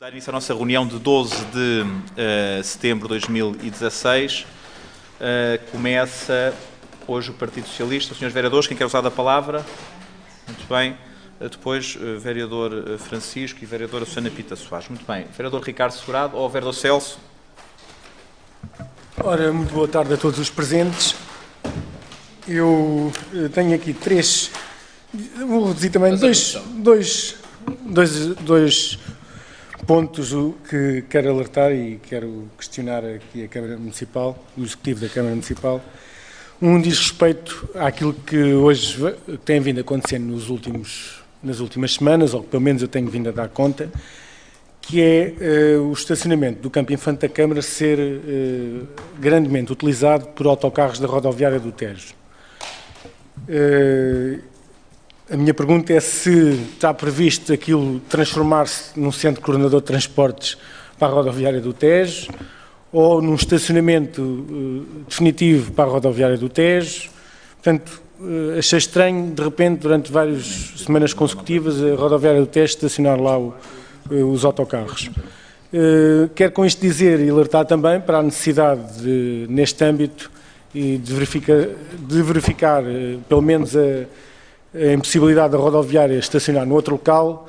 Dar início à nossa reunião de 12 de setembro de 2016. Começa hoje o Partido Socialista. Senhores vereadores, quem quer usar da palavra? Muito bem. Depois, vereador Francisco e vereadora Susana Pita Soares. Muito bem. Vereador Ricardo Segurado ou vereador Celso? Ora, muito boa tarde a todos os presentes. Eu tenho aqui vou reduzir também dois pontos que quero alertar e quero questionar aqui a Câmara Municipal, o Executivo da Câmara Municipal. Um diz respeito àquilo que hoje tem vindo a acontecer nas últimas semanas, ou que pelo menos eu tenho vindo a dar conta, que é o estacionamento do Campo Infante da Câmara ser grandemente utilizado por autocarros da rodoviária do Tejo. A minha pergunta é se está previsto aquilo transformar-se num centro coordenador de transportes para a rodoviária do Tejo ou num estacionamento definitivo para a rodoviária do Tejo. Portanto, achei estranho, de repente, durante várias semanas consecutivas, a rodoviária do Tejo estacionar lá os autocarros. Quero com isto dizer e alertar também para a necessidade, neste âmbito, de verificar pelo menos a impossibilidade da rodoviária estacionar no outro local,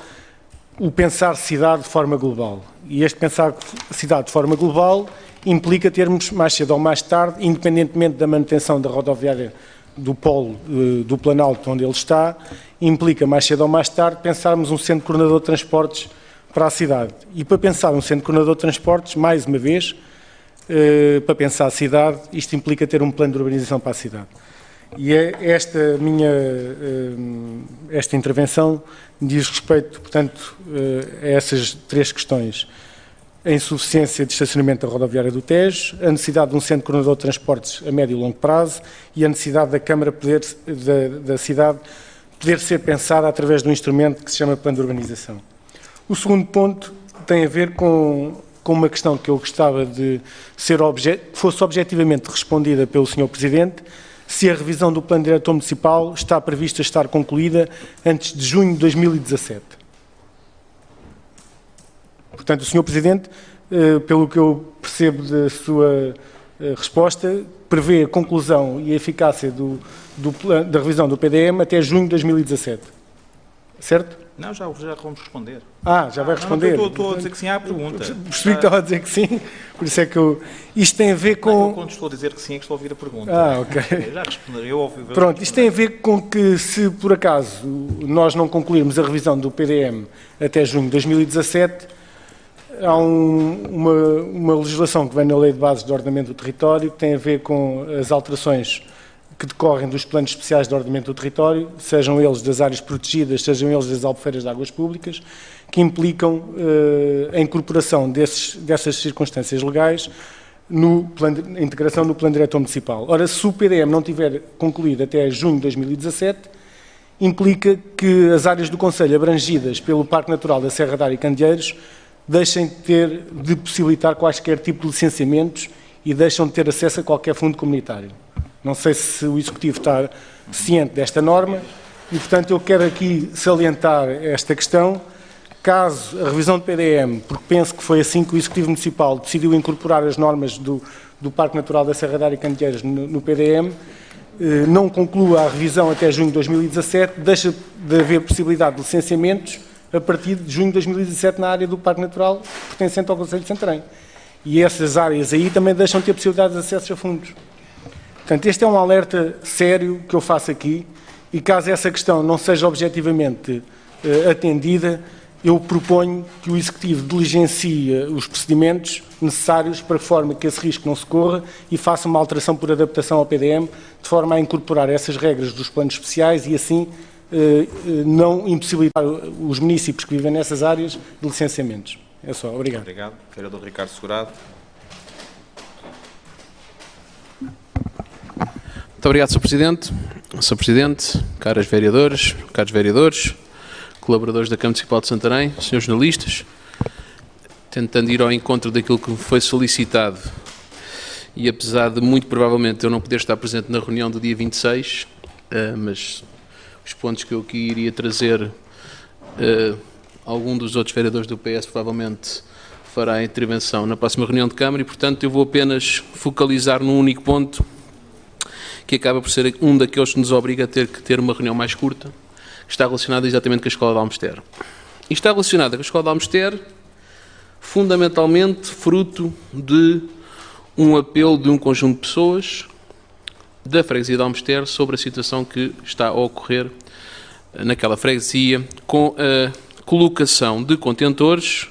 o pensar cidade de forma global. E este pensar cidade de forma global implica termos, mais cedo ou mais tarde, independentemente da manutenção da rodoviária do polo do Planalto onde ele está, implica, mais cedo ou mais tarde, pensarmos um centro coordenador de transportes para a cidade. E para pensar um centro coordenador de transportes, mais uma vez, para pensar a cidade, isto implica ter um plano de urbanização para a cidade. E esta intervenção diz respeito, portanto, a essas três questões. A insuficiência de estacionamento da rodoviária do Tejo, a necessidade de um centro coordenador de transportes a médio e longo prazo e a necessidade da Câmara da cidade poder ser pensada através de um instrumento que se chama plano de urbanização. O segundo ponto tem a ver com uma questão que eu gostava de que fosse objetivamente respondida pelo Sr. Presidente, se a revisão do Plano Diretor Municipal está prevista estar concluída antes de junho de 2017. Portanto, o Sr. Presidente, pelo que eu percebo da sua resposta, prevê a conclusão e a eficácia da revisão do PDM até junho de 2017. Certo? Não, já vamos responder. Já vai responder? Não, estou a dizer que sim à pergunta. Percebi que estava a dizer que sim, por isso é que isto tem a ver com... Não, quando estou a dizer que sim é que estou a ouvir a pergunta. Ok. Já responderei, eu ouvi. Pronto, isto tem a ver com que, se por acaso nós não concluirmos a revisão do PDM até junho de 2017, há uma legislação que vem na Lei de Bases de Ordenamento do Território que tem a ver com as alterações que decorrem dos planos especiais de ordenamento do território, sejam eles das áreas protegidas, sejam eles das albufeiras de águas públicas, que implicam a incorporação dessas circunstâncias legais a integração no Plano Diretor Municipal. Ora, se o PDM não tiver concluído até junho de 2017, implica que as áreas do Concelho abrangidas pelo Parque Natural da Serra da Ar e Candeeiros deixem de possibilitar quaisquer tipo de licenciamentos e deixam de ter acesso a qualquer fundo comunitário. Não sei se o Executivo está ciente desta norma e, portanto, eu quero aqui salientar esta questão. Caso a revisão do PDM, porque penso que foi assim que o Executivo Municipal decidiu incorporar as normas do Parque Natural da Serra da Ar e Candeeiros no PDM, não conclua a revisão até junho de 2017, deixa de haver possibilidade de licenciamentos a partir de junho de 2017 na área do Parque Natural pertencente ao Concelho de Santarém. E essas áreas aí também deixam de ter possibilidade de acesso a fundos. Portanto, este é um alerta sério que eu faço aqui e caso essa questão não seja objetivamente atendida, eu proponho que o Executivo diligencie os procedimentos necessários para forma que esse risco não se corra e faça uma alteração por adaptação ao PDM, de forma a incorporar essas regras dos planos especiais e assim não impossibilitar os municípios que vivem nessas áreas de licenciamentos. É só. Obrigado. Obrigado. Vereador Ricardo Segurado. Muito obrigado, Sr. Presidente. Sr. Presidente, caras vereadoras, caros vereadores, colaboradores da Câmara Municipal de Santarém, senhores jornalistas, tentando ir ao encontro daquilo que me foi solicitado e apesar de muito provavelmente eu não poder estar presente na reunião do dia 26, mas os pontos que eu aqui iria trazer algum dos outros vereadores do PS provavelmente fará a intervenção na próxima reunião de Câmara e, portanto, eu vou apenas focalizar num único ponto, que acaba por ser um daqueles que nos obriga a ter que ter uma reunião mais curta, que está relacionado exatamente com a Escola de Almester. E está relacionada com a Escola de Almester, fundamentalmente fruto de um apelo de um conjunto de pessoas da freguesia de Almester sobre a situação que está a ocorrer naquela freguesia com a colocação de contentores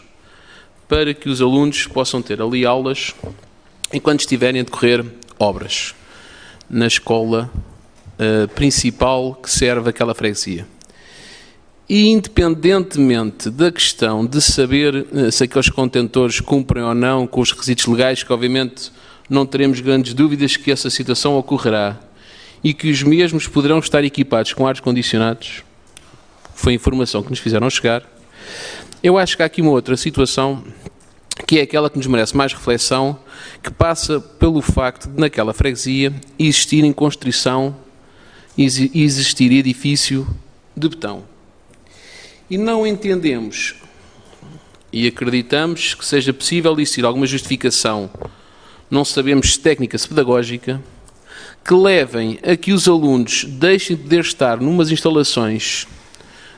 para que os alunos possam ter ali aulas enquanto estiverem a decorrer obras na escola principal que serve aquela freguesia. E independentemente da questão de saber se aqueles contentores cumprem ou não com os requisitos legais, que obviamente não teremos grandes dúvidas que essa situação ocorrerá e que os mesmos poderão estar equipados com ar-condicionados, foi a informação que nos fizeram chegar, eu acho que há aqui uma outra situação que é aquela que nos merece mais reflexão, que passa pelo facto de naquela freguesia existir em construção, existir edifício de betão. E não entendemos e acreditamos que seja possível existir alguma justificação, não sabemos se técnica, se pedagógica, que levem a que os alunos deixem de poder estar numas instalações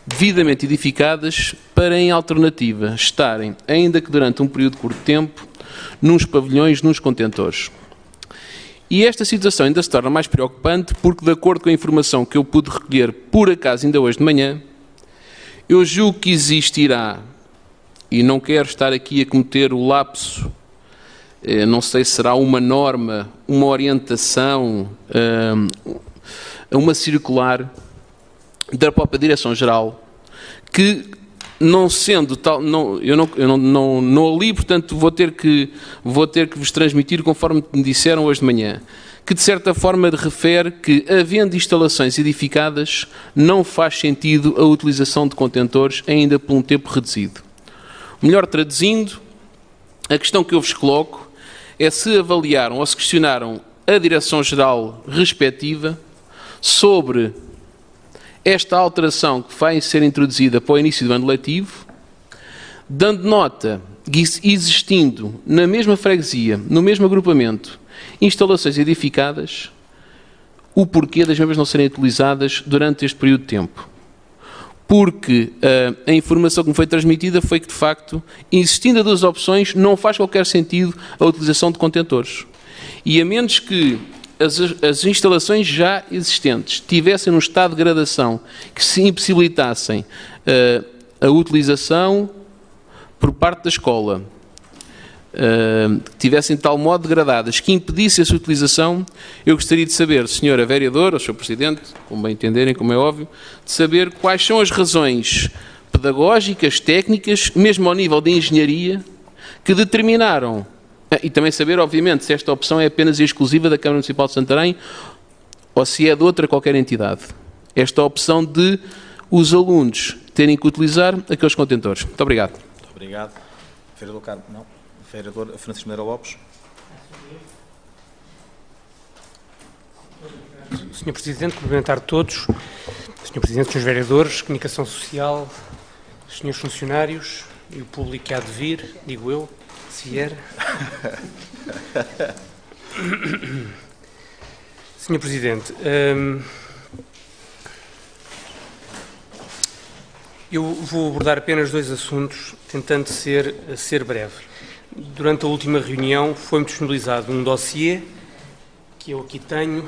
devidamente edificadas para, em alternativa, estarem, ainda que durante um período curto de tempo, nos pavilhões, nos contentores. E esta situação ainda se torna mais preocupante porque, de acordo com a informação que eu pude recolher por acaso ainda hoje de manhã, eu julgo que existirá, e não quero estar aqui a cometer o lapso, não sei se será uma norma, uma orientação, uma circular da própria Direção-Geral, que não sendo tal, eu não li, portanto vou ter que vos transmitir conforme me disseram hoje de manhã, que de certa forma refere que, havendo instalações edificadas, não faz sentido a utilização de contentores ainda por um tempo reduzido. Melhor traduzindo, a questão que eu vos coloco é se avaliaram ou se questionaram a Direção-Geral respectiva sobre esta alteração que vai ser introduzida para o início do ano letivo, dando nota que existindo na mesma freguesia, no mesmo agrupamento, instalações edificadas, o porquê das mesmas não serem utilizadas durante este período de tempo. Porque a informação que me foi transmitida foi que, de facto, existindo as duas opções, não faz qualquer sentido a utilização de contentores. E a menos que as instalações já existentes tivessem num estado de degradação que se impossibilitassem a utilização por parte da escola, tivessem de tal modo degradadas que impedissem a sua utilização, eu gostaria de saber, Sra. Vereadora, ou Sr. Presidente, como bem entenderem, como é óbvio, de saber quais são as razões pedagógicas, técnicas, mesmo ao nível de engenharia, que determinaram, e também saber, obviamente, se esta opção é apenas e exclusiva da Câmara Municipal de Santarém ou se é de outra qualquer entidade. Esta opção de os alunos terem que utilizar aqueles contentores. Muito obrigado. Muito obrigado. Vereador Carlos, não. Vereador Francisco Moreira Lopes. Sr. Presidente, cumprimentar todos. Sr. Presidente, Srs. Vereadores, Comunicação Social, Srs. Funcionários e o público que há de vir, digo eu, se vier. Sr. Presidente, eu vou abordar apenas dois assuntos, tentando ser breve. Durante a última reunião foi-me disponibilizado um dossiê, que eu aqui tenho,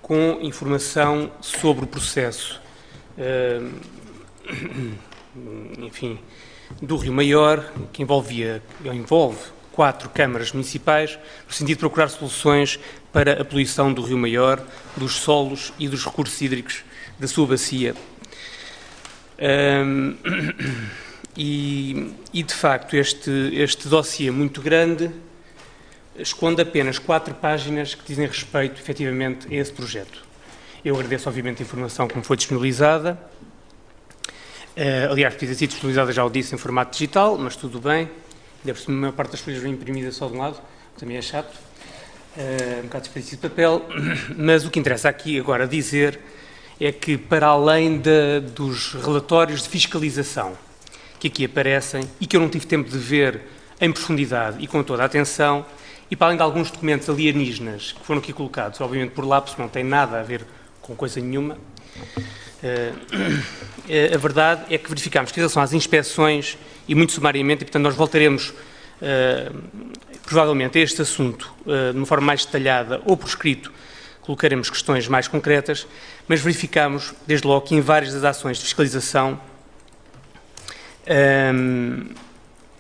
com informação sobre o processo, enfim, do Rio Maior, que envolve 4 câmaras municipais, no sentido de procurar soluções para a poluição do Rio Maior, dos solos e dos recursos hídricos da sua bacia. E de facto, este dossiê muito grande esconde apenas 4 páginas que dizem respeito, efetivamente, a esse projeto. Eu agradeço, obviamente, a informação que me foi disponibilizada. Aliás, podia ter sido disponibilizada, já o disse, em formato digital, mas tudo bem. Ainda por cima, a maior parte das folhas vem imprimida só de um lado, também é chato. Um bocado de desperdício de papel. Mas o que interessa aqui agora dizer é que, para além dos relatórios de fiscalização que aqui aparecem e que eu não tive tempo de ver em profundidade e com toda a atenção, e para além de alguns documentos alienígenas que foram aqui colocados, obviamente por lapso, não tem nada a ver com coisa nenhuma, a verdade é que verificámos que em relação às inspeções, e muito sumariamente, e portanto nós voltaremos provavelmente a este assunto de uma forma mais detalhada ou por escrito, colocaremos questões mais concretas, mas verificámos desde logo que em várias das ações de fiscalização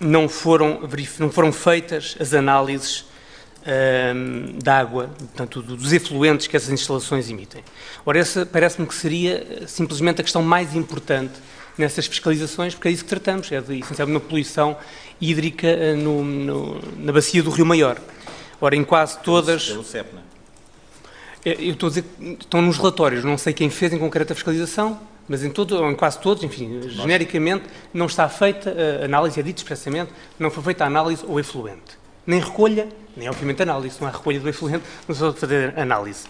não foram feitas as análises da água, portanto, dos efluentes que essas instalações emitem. Ora, essa parece-me que seria simplesmente a questão mais importante nessas fiscalizações, porque é disso que tratamos, é de, essencialmente, uma poluição hídrica na bacia do Rio Maior. Ora, em quase todas... Pelo CEP, não é? Eu estou a dizer que estão nos relatórios, não sei quem fez em concreto a fiscalização, mas em quase todos, enfim, genericamente, não está feita a análise, é dito expressamente, não foi feita a análise ao efluente. Nem recolha, nem obviamente análise, não há recolha do efluente, não se pode fazer análise.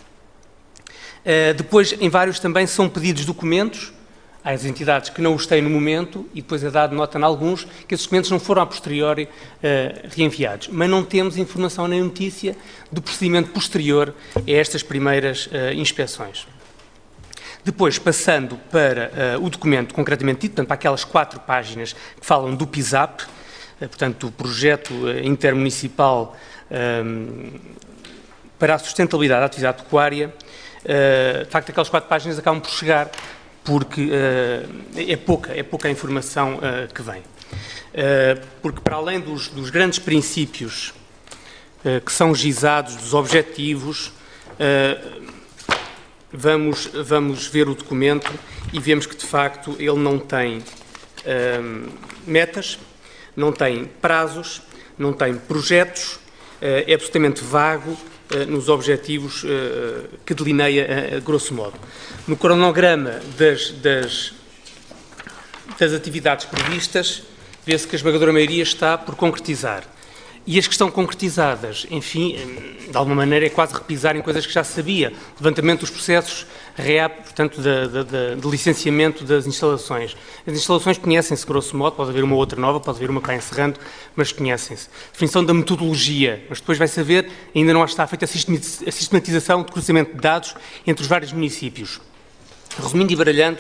Depois, em vários também são pedidos documentos às entidades que não os têm no momento e depois é dado nota em alguns que esses documentos não foram a posteriori reenviados. Mas não temos informação nem notícia do procedimento posterior a estas primeiras inspeções. Depois, passando para o documento concretamente dito, portanto, para aquelas 4 páginas que falam do PISAP, portanto, do projeto intermunicipal para a sustentabilidade da atividade pecuária, de facto, aquelas 4 páginas acabam por chegar, porque é pouca a informação que vem. Porque, para além dos grandes princípios que são gizados, dos objetivos, vamos ver o documento e vemos que, de facto, ele não tem metas, não tem prazos, não tem projetos, é absolutamente vago nos objetivos que delineia, grosso modo. No cronograma das atividades previstas, vê-se que a esmagadora maioria está por concretizar. E as que estão concretizadas, enfim, de alguma maneira é quase repisar em coisas que já se sabia. Levantamento dos processos REAP, portanto, de licenciamento das instalações. As instalações conhecem-se, grosso modo, pode haver uma outra nova, pode haver uma que vai encerrando, mas conhecem-se. Definição da metodologia, mas depois vai saber, ainda não está feita a sistematização de cruzamento de dados entre os vários municípios. Resumindo e baralhando,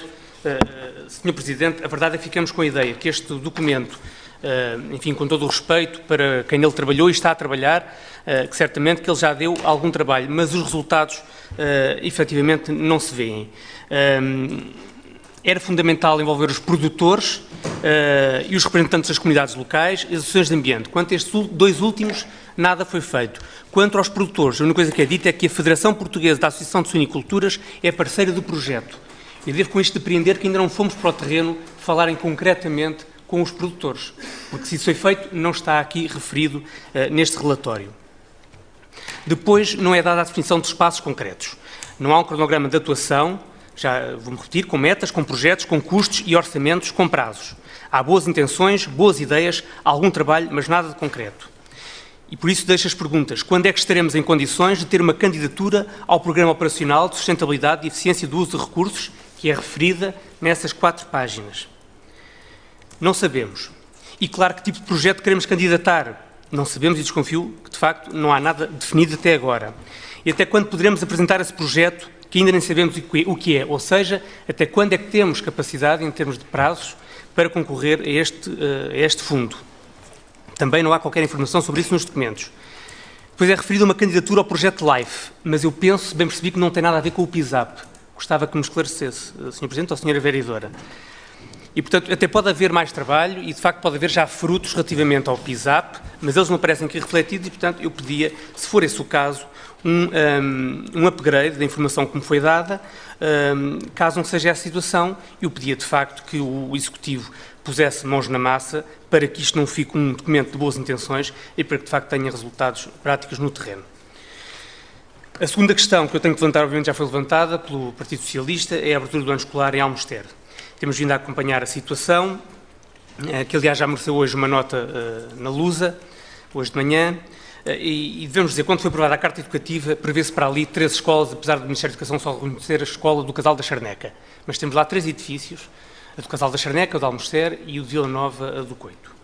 Sr. Presidente, a verdade é que ficamos com a ideia que este documento, enfim, com todo o respeito para quem nele trabalhou e está a trabalhar, que certamente que ele já deu algum trabalho, mas os resultados, efetivamente, não se veem. Era fundamental envolver os produtores e os representantes das comunidades locais e as associações de ambiente. Quanto a estes 2 últimos, nada foi feito. Quanto aos produtores, a única coisa que é dita é que a Federação Portuguesa da Associação de Suiniculturas é parceira do projeto. E devo com isto depreender que ainda não fomos para o terreno falarem concretamente com os produtores, porque se isso foi feito, não está aqui referido neste relatório. Depois, não é dada a definição de espaços concretos. Não há um cronograma de atuação, já vou-me repetir, com metas, com projetos, com custos e orçamentos, com prazos. Há boas intenções, boas ideias, algum trabalho, mas nada de concreto. E por isso deixo as perguntas. Quando é que estaremos em condições de ter uma candidatura ao Programa Operacional de Sustentabilidade e Eficiência do Uso de Recursos, que é referida nessas 4 páginas? Não sabemos. E claro, que tipo de projeto queremos candidatar? Não sabemos e desconfio que, de facto, não há nada definido até agora. E até quando poderemos apresentar esse projeto, que ainda nem sabemos o que é? Ou seja, até quando é que temos capacidade, em termos de prazos, para concorrer a este fundo? Também não há qualquer informação sobre isso nos documentos. Depois é referida uma candidatura ao projeto LIFE, mas eu penso, bem percebi, que não tem nada a ver com o PISAP. Gostava que me esclarecesse, Sr. Presidente ou Sra. Vereadora. E, portanto, até pode haver mais trabalho e, de facto, pode haver já frutos relativamente ao PISAP, mas eles não aparecem aqui refletidos e, portanto, eu pedia, se for esse o caso, um upgrade da informação que me foi dada, caso não seja essa a situação, eu pedia, de facto, que o Executivo pusesse mãos na massa para que isto não fique um documento de boas intenções e para que, de facto, tenha resultados práticos no terreno. A segunda questão que eu tenho que levantar, obviamente já foi levantada pelo Partido Socialista, é a abertura do ano escolar em Almoster. Temos vindo a acompanhar a situação, que aliás já mereceu hoje uma nota na Lusa, hoje de manhã, e devemos dizer, quando foi aprovada a Carta Educativa, prevê-se para ali 3 escolas, apesar do Ministério da Educação só reconhecer a escola do Casal da Charneca. Mas temos lá 3 edifícios, a do Casal da Charneca, a do Almoster e o de Vila Nova, a do Coito.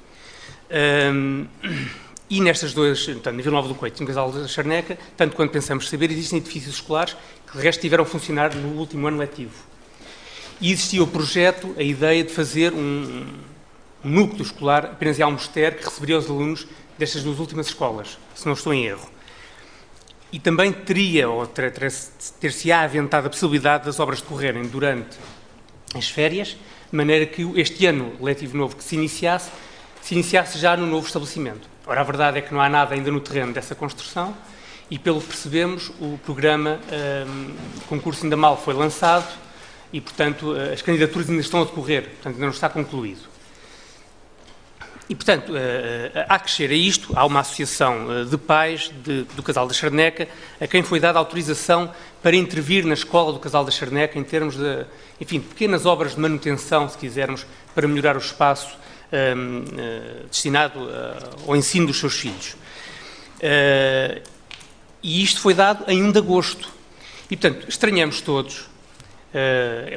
E nestas duas, portanto, na Vila Nova do Coito e no Casal da Charneca, tanto quanto pensamos saber, existem edifícios escolares que de resto tiveram a funcionar no último ano letivo. E existia o projeto, a ideia de fazer um núcleo escolar apenas em Almoster que receberia os alunos destas duas últimas escolas, se não estou em erro. E também teria, ou ter-se-á aventado a possibilidade das obras decorrerem durante as férias, de maneira que este ano letivo novo que se iniciasse já no novo estabelecimento. Ora, a verdade é que não há nada ainda no terreno dessa construção e, pelo que percebemos, o programa, o concurso ainda mal foi lançado e, portanto, as candidaturas ainda estão a decorrer, portanto, ainda não está concluído. E, portanto, há que crescer a isto, há uma associação de pais do Casal da Charneca, a quem foi dada autorização para intervir na escola do Casal da Charneca em termos de, enfim, de pequenas obras de manutenção, se quisermos, para melhorar o espaço destinado ao ensino dos seus filhos. E isto foi dado em 1 de agosto. E, portanto, estranhamos todos,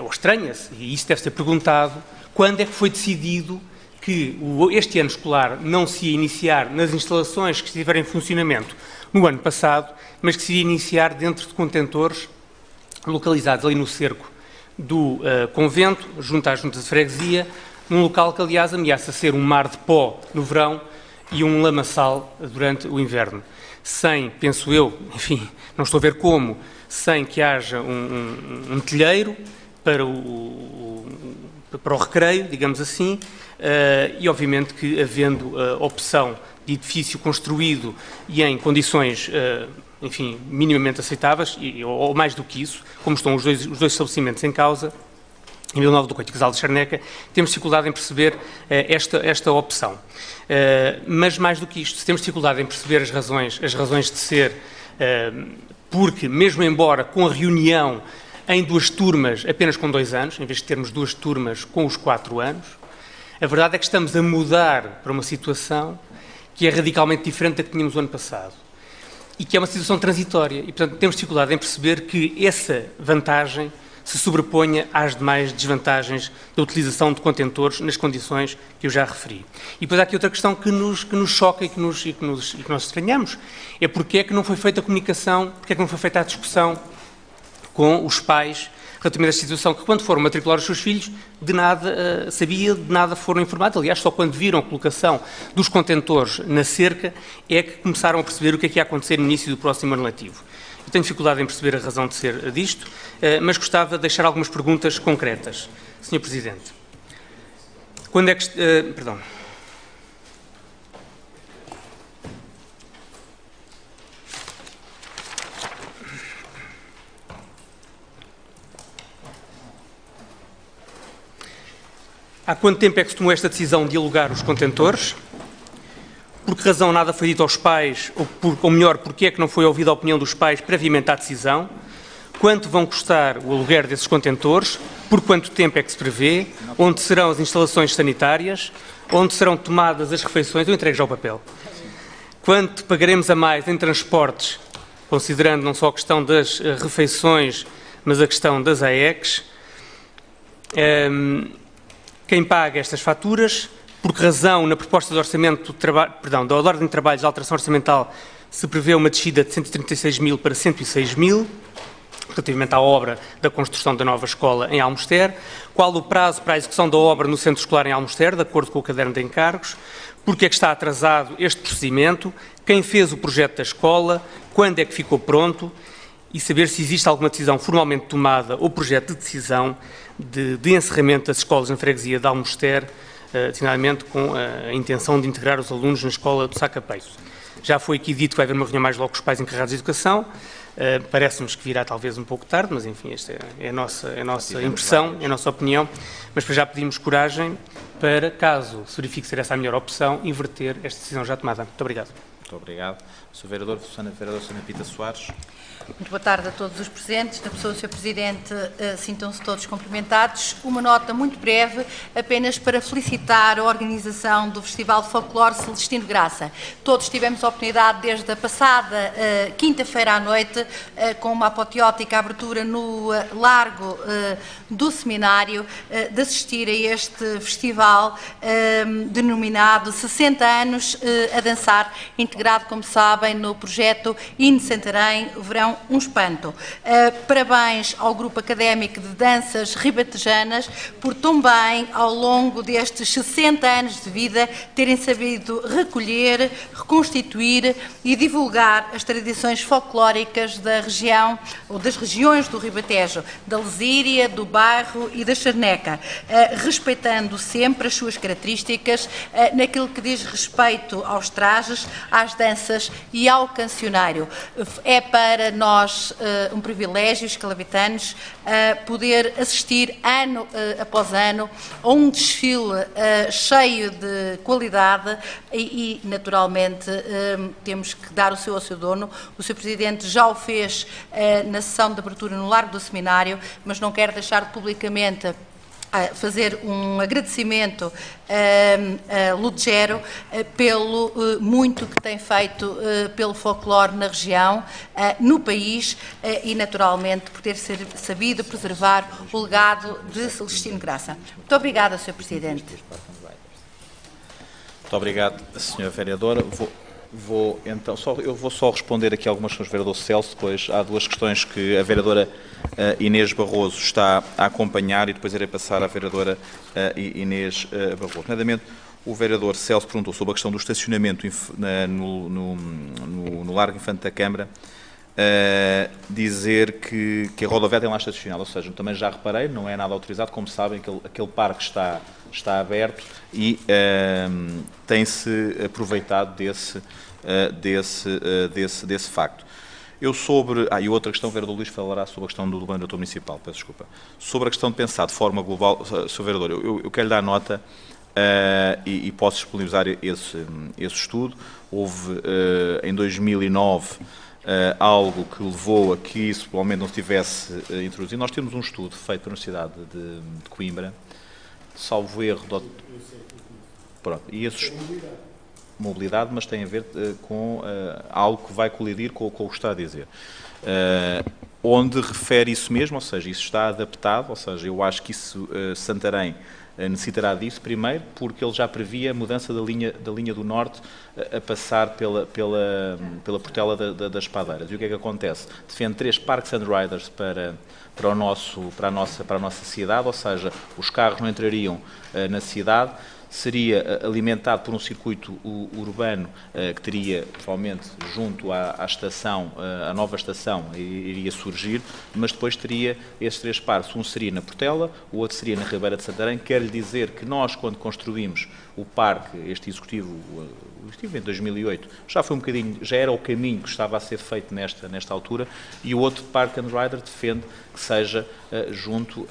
ou estranha-se, e isso deve ser perguntado, quando é que foi decidido que este ano escolar não se ia iniciar nas instalações que estiverem em funcionamento no ano passado, mas que se ia iniciar dentro de contentores localizados ali no cerco do convento, junto à junta de freguesia, num local que, aliás, ameaça ser um mar de pó no verão e um lamaçal durante o inverno. Sem, penso eu, enfim, não estou a ver como, sem que haja um telheiro para o recreio, digamos assim, e obviamente que, havendo opção de edifício construído e em condições, enfim, minimamente aceitáveis, ou mais do que isso, como estão os dois estabelecimentos em causa, em Vila Nova do Coito e Casal de Charneca, temos dificuldade em perceber esta opção. Mas, mais do que isto, temos dificuldade em perceber as razões de ser, porque, mesmo embora com a reunião em 2 turmas, apenas com 2 anos, em vez de termos 2 turmas com os 4 anos, a verdade é que estamos a mudar para uma situação que é radicalmente diferente da que tínhamos o ano passado e que é uma situação transitória. E, portanto, temos dificuldade em perceber que essa vantagem se sobreponha às demais desvantagens da utilização de contentores nas condições que eu já referi. E depois há aqui outra questão que nos choca e que nós estranhamos, é porque é que não foi feita a comunicação, porque é que não foi feita a discussão com os pais relativamente a esta situação, que quando foram matricular os seus filhos, de nada foram informados. Aliás, só quando viram a colocação dos contentores na cerca é que começaram a perceber o que é que ia acontecer no início do próximo ano letivo. Eu tenho dificuldade em perceber a razão de ser disto, mas gostava de deixar algumas perguntas concretas. Sr. Presidente, quando é que... perdão. Há quanto tempo é que se tomou esta decisão de alugar os contentores? Por que razão nada foi dito aos pais, ou melhor, porque é que não foi ouvida a opinião dos pais previamente à decisão? Quanto vão custar o aluguer desses contentores? Por quanto tempo é que se prevê? Onde serão as instalações sanitárias? Onde serão tomadas as refeições? Eu entrego já o papel. Quanto pagaremos a mais em transportes, considerando não só a questão das refeições, mas a questão das AECs? Quem paga estas faturas? Por que razão, na proposta de orçamento da ordem de trabalhos de alteração orçamental, se prevê uma descida de 136 mil para 106 mil, relativamente à obra da construção da nova escola em Almoster? Qual o prazo para a execução da obra no centro escolar em Almoster, de acordo com o caderno de encargos? Por que é que está atrasado este procedimento? Quem fez o projeto da escola? Quando é que ficou pronto? E saber se existe alguma decisão formalmente tomada ou projeto de decisão de encerramento das escolas na freguesia de Almoster, designadamente com a intenção de integrar os alunos na escola do Sacapeiço. Já foi aqui dito que vai haver uma reunião mais logo com os pais encarregados de educação. Parece-nos que virá talvez um pouco tarde, mas enfim, esta é a nossa impressão, é a nossa opinião. Mas para já pedimos coragem para, caso se verifique ser essa a melhor opção, inverter esta decisão já tomada. Muito obrigado. Muito obrigado. Sr. Vereador, Vereadora Susana Pita Soares. Muito boa tarde a todos os presentes. Na pessoa do Sr. Presidente, sintam-se todos cumprimentados. Uma nota muito breve, apenas para felicitar a organização do Festival de Folclore Celestino Graça. Todos tivemos a oportunidade, desde a passada quinta-feira à noite, com uma apoteótica abertura no Largo do Seminário, de assistir a este festival denominado 60 anos a dançar, integrado, como sabem, no projeto INE Santarém, o Verão um Espanto. Parabéns ao Grupo Académico de Danças Ribatejanas por também, ao longo destes 60 anos de vida, terem sabido recolher, reconstituir e divulgar as tradições folclóricas da região, ou das regiões do Ribatejo, da Lesíria, do Bairro e da Charneca, respeitando sempre as suas características naquilo que diz respeito aos trajes, às danças e ao cancionário. É para nós um privilégio, os calabitanos, poder assistir ano após ano a um desfile cheio de qualidade e naturalmente, temos que dar o seu ao seu dono. O Sr. Presidente já o fez na sessão de abertura no Largo do Seminário, mas não quero deixar de publicamente fazer um agradecimento a Ludgero pelo muito que tem feito pelo folclore na região, no país e, naturalmente, por ter sabido preservar o legado de Celestino Graça. Muito obrigada, Sr. Presidente. Muito obrigado, Sra. Vereadora. Eu vou só responder aqui algumas questões do vereador Celso, depois há duas questões que a vereadora Inês Barroso está a acompanhar e depois irei passar à vereadora Inês Barroso. Nomeadamente, o vereador Celso perguntou sobre a questão do estacionamento no Largo Infante da Câmara, dizer que a rodoviária tem lá estacionado, ou seja, também já reparei, não é nada autorizado, como sabem, aquele parque está aberto e tem-se aproveitado desse facto. E outra questão, o vereador Luís falará sobre a questão do diretor municipal, peço desculpa. Sobre a questão de pensar de forma global, Sr. Vereador, eu quero lhe dar nota e posso disponibilizar esse estudo. Houve, em 2009, algo que levou a que isso provavelmente não se tivesse introduzido. Nós temos um estudo feito pela Universidade de Coimbra, salvo erro, pronto, e esse mobilidade, mas tem a ver com algo que vai colidir com o que está a dizer, onde refere isso mesmo, ou seja, isso está adaptado, ou seja, eu acho que isso Santarém necessitará disso, primeiro, porque ele já previa a mudança da linha do Norte a passar pela Portela das Padeiras. E o que é que acontece? Defende 3 Parks and Riders para a nossa cidade, ou seja, os carros não entrariam na cidade, seria alimentado por um circuito urbano que teria, provavelmente, junto à estação, a nova estação iria surgir, mas depois teria esses 3 parques. Um seria na Portela, o outro seria na Ribeira de Santarém. Quero-lhe dizer que nós, quando construímos o parque, este executivo em 2008, já era o caminho que estava a ser feito nesta altura, e o outro Park and Rider defende que seja junto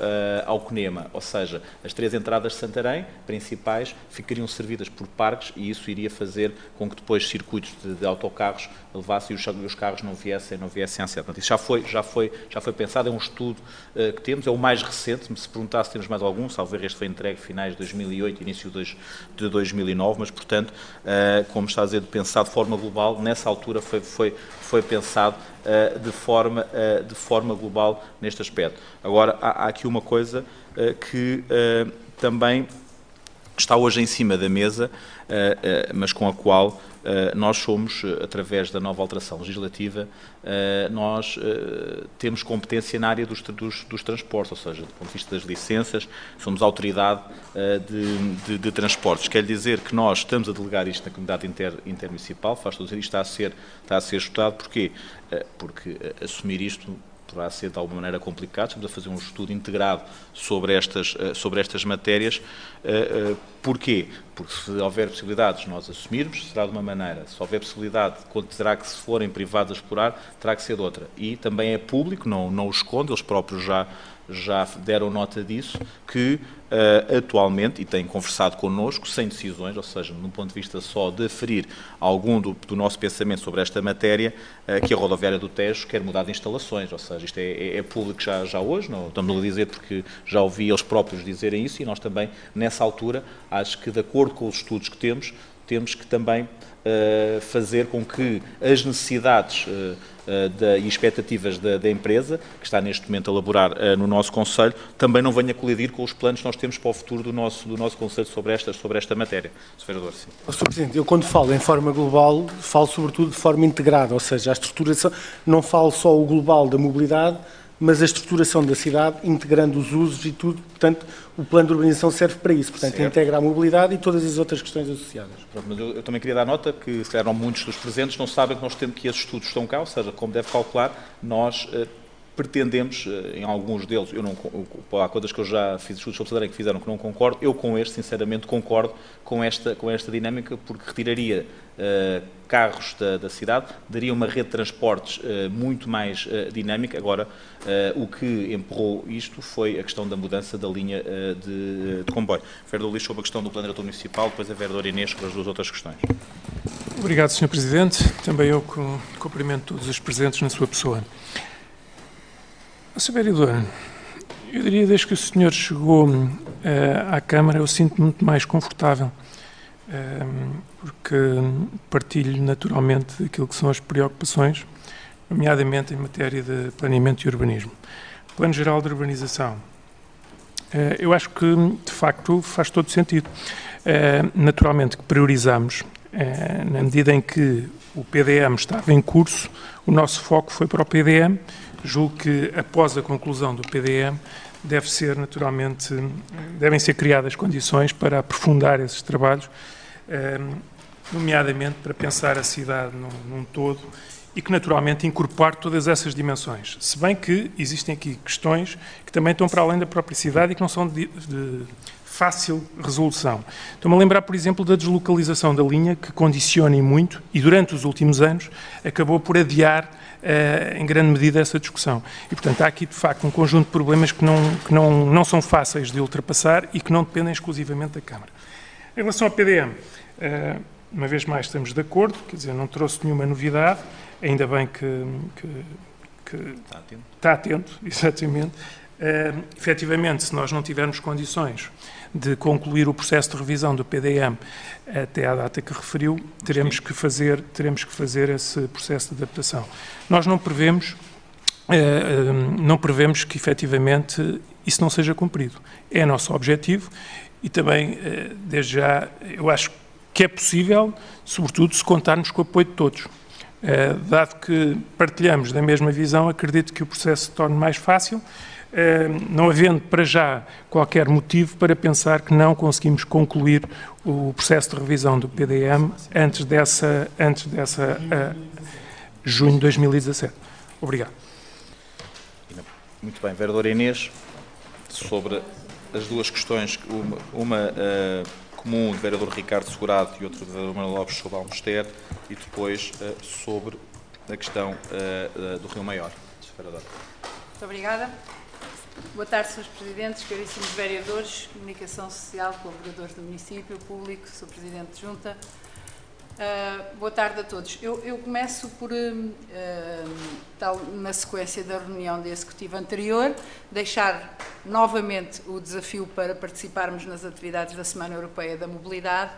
ao CNEMA, ou seja, as 3 entradas de Santarém principais ficariam servidas por parques e isso iria fazer com que depois circuitos de autocarros levassem e os carros não viessem a ser. Portanto, isso já foi pensado, é um estudo que temos, é o mais recente. Se perguntar se temos mais algum, salvo erro, este foi entregue finais de 2008, início de 2009, mas, portanto, como está a dizer, pensado de forma global, nessa altura foi pensado de forma global neste aspecto. Agora, há aqui uma coisa que também está hoje em cima da mesa, mas com a qual nós somos, através da nova alteração legislativa, nós temos competência na área dos transportes, ou seja, do ponto de vista das licenças, somos autoridade de transportes. Quer dizer que nós estamos a delegar isto na comunidade intermunicipal, faz todo isto está a ser estudado. Porquê? Porque assumir isto poderá ser de alguma maneira complicado. Estamos a fazer um estudo integrado sobre estas matérias. Porquê? Porque se houver possibilidades nós assumirmos, será de uma maneira. Se houver possibilidade, terá que, se forem privados a explorar, terá que ser de outra. E também é público, não o esconde, eles próprios já deram nota disso, que atualmente, e têm conversado connosco, sem decisões, ou seja, num ponto de vista só de aferir algum do nosso pensamento sobre esta matéria, que a rodoviária do Tejo quer mudar de instalações, ou seja, isto é público já hoje, não estamos a dizer porque já ouvi eles próprios dizerem isso, e nós também, nessa altura, acho que de acordo com os estudos que temos que também fazer com que as necessidades e expectativas da empresa, que está neste momento a elaborar no nosso Conselho, também não venha colidir com os planos que nós temos para o futuro do nosso Conselho sobre esta matéria. Sr. Vereador, sim. Sr. Presidente, eu quando falo em forma global, falo sobretudo de forma integrada, ou seja, a estruturação, não falo só o global da mobilidade, mas a estruturação da cidade, integrando os usos e tudo, portanto, o plano de urbanização serve para isso, portanto, certo. Integra a mobilidade e todas as outras questões associadas. Pronto, mas eu também queria dar nota que, se calhar, muitos dos presentes não sabem que nós temos que esses estudos estão cá, ou seja, como deve calcular, nós pretendemos, em alguns deles, há coisas que eu já fiz estudos sobre Santarém que fizeram que não concordo, eu com este, sinceramente, concordo com esta dinâmica, porque retiraria carros da cidade, daria uma rede de transportes muito mais dinâmica. Agora, o que empurrou isto foi a questão da mudança da linha de comboio. Vereador Luís, sobre a questão do plano diretor municipal, depois a vereadora Inês sobre as duas outras questões. Obrigado, Sr. Presidente. Também eu cumprimento todos os presentes na sua pessoa. Sr. Vereador, eu diria, desde que o senhor chegou à Câmara, eu sinto-me muito mais confortável, porque partilho naturalmente aquilo que são as preocupações, nomeadamente em matéria de planeamento e urbanismo. Plano Geral de Urbanização. Eu acho que, de facto, faz todo sentido. Naturalmente que priorizamos, na medida em que o PDM estava em curso, o nosso foco foi para o PDM. Julgo que, após a conclusão do PDM, devem ser criadas condições para aprofundar esses trabalhos, nomeadamente para pensar a cidade num todo e que, naturalmente, incorporar todas essas dimensões. Se bem que existem aqui questões que também estão para além da própria cidade e que não são de fácil resolução. Estou-me a lembrar, por exemplo, da deslocalização da linha, que condiciona muito e, durante os últimos anos, acabou por adiar em grande medida essa discussão. E, portanto, há aqui, de facto, um conjunto de problemas que não são fáceis de ultrapassar e que não dependem exclusivamente da Câmara. Em relação ao PDM, uma vez mais estamos de acordo, quer dizer, não trouxe nenhuma novidade, ainda bem que está atento, exatamente. Efetivamente, se nós não tivermos condições de concluir o processo de revisão do PDM até à data que referiu, teremos que fazer esse processo de adaptação. Nós não prevemos que efetivamente isso não seja cumprido. É nosso objetivo e também, desde já, eu acho que é possível, sobretudo se contarmos com o apoio de todos. Dado que partilhamos da mesma visão, acredito que o processo se torne mais fácil, não havendo para já qualquer motivo para pensar que não conseguimos concluir o processo de revisão do PDM antes dessa junho de 2017. Obrigado. Muito bem, vereadora Inês, sobre as duas questões, uma comum do vereador Ricardo Segurado e outra do vereador Manuel Lopes sobre Almoster e depois sobre a questão do Rio Maior. Vereadora. Muito obrigada. Boa tarde, Srs. Presidentes, caríssimos vereadores, Comunicação Social, colaboradores do município, público, Sr. Presidente de Junta. Boa tarde a todos. Eu começo por, na sequência da reunião da Executiva anterior, deixar novamente o desafio para participarmos nas atividades da Semana Europeia da Mobilidade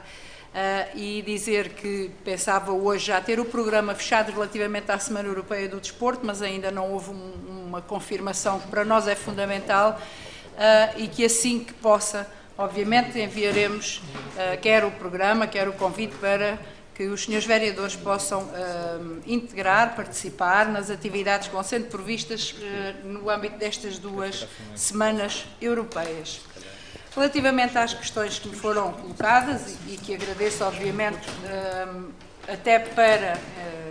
e dizer que pensava hoje já ter o programa fechado relativamente à Semana Europeia do Desporto, mas ainda não houve uma confirmação que para nós é fundamental e que assim que possa, obviamente, enviaremos quer o programa, quer o convite para que os senhores vereadores possam integrar, participar nas atividades que vão sendo previstas no âmbito destas duas semanas europeias. Relativamente às questões que me foram colocadas e que agradeço, obviamente, até para,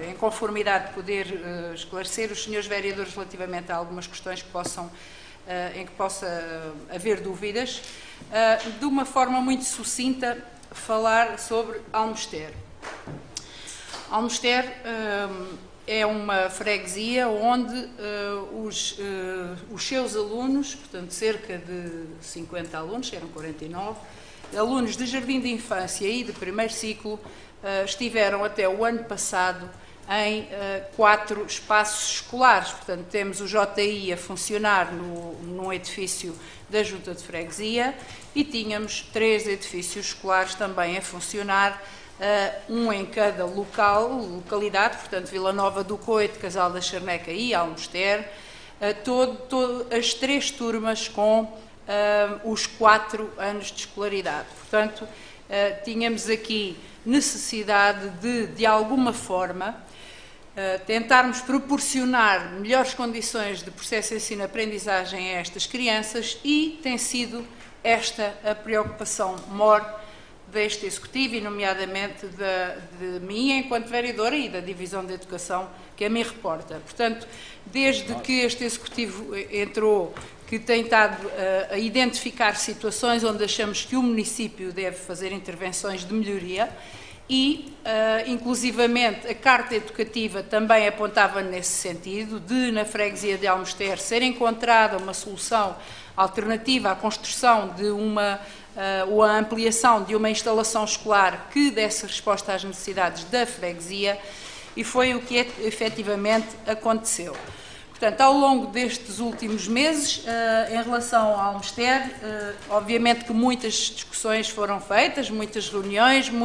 em conformidade, poder esclarecer os senhores vereadores relativamente a algumas questões que em que possa haver dúvidas, de uma forma muito sucinta, falar sobre Almoster. Almoster é uma freguesia onde os seus alunos, portanto cerca de 50 alunos, eram 49, alunos de jardim de infância e de primeiro ciclo, estiveram até o ano passado em 4 espaços escolares. Portanto, temos o JI a funcionar num edifício da Junta de Freguesia e tínhamos 3 edifícios escolares também a funcionar, um em cada localidade, portanto, Vila Nova do Coito, Casal da Charneca e Almoster, as 3 turmas com os 4 anos de escolaridade. Portanto, tínhamos aqui necessidade de alguma forma, tentarmos proporcionar melhores condições de processo de ensino-aprendizagem a estas crianças, e tem sido esta a preocupação maior deste Executivo e, nomeadamente, de mim enquanto vereadora e da Divisão de Educação que a mim reporta. Portanto, desde que este Executivo entrou, que tem estado a identificar situações onde achamos que o município deve fazer intervenções de melhoria, e, inclusivamente, a Carta Educativa também apontava nesse sentido, de, na freguesia de Almoster, ser encontrada uma solução alternativa à construção de ou a ampliação de uma instalação escolar que desse resposta às necessidades da freguesia, e foi o que efetivamente aconteceu. Portanto, ao longo destes últimos meses, em relação ao Almoster, obviamente que muitas discussões foram feitas, muitas reuniões com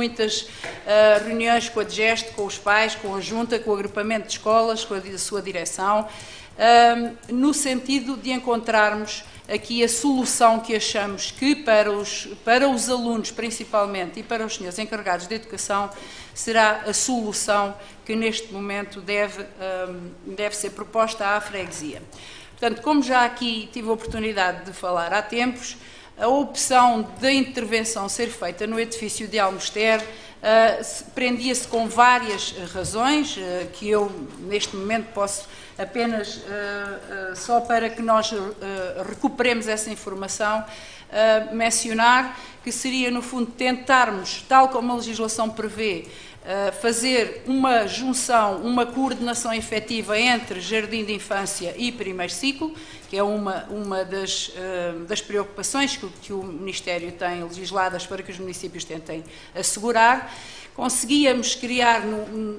a DGEST, com os pais, com a Junta, com o agrupamento de escolas, com a sua direção, no sentido de encontrarmos aqui a solução que achamos que para os alunos principalmente e para os senhores encarregados de educação será a solução que neste momento deve ser proposta à freguesia. Portanto, como já aqui tive a oportunidade de falar há tempos, a opção da intervenção ser feita no edifício de Almoster prendia-se com várias razões, que eu neste momento posso apenas, só para que nós recuperemos essa informação, mencionar que seria, no fundo, tentarmos, tal como a legislação prevê, fazer uma junção, uma coordenação efetiva entre jardim de infância e primeiro ciclo, que é uma das preocupações que o Ministério tem legisladas para que os municípios tentem assegurar. Conseguíamos criar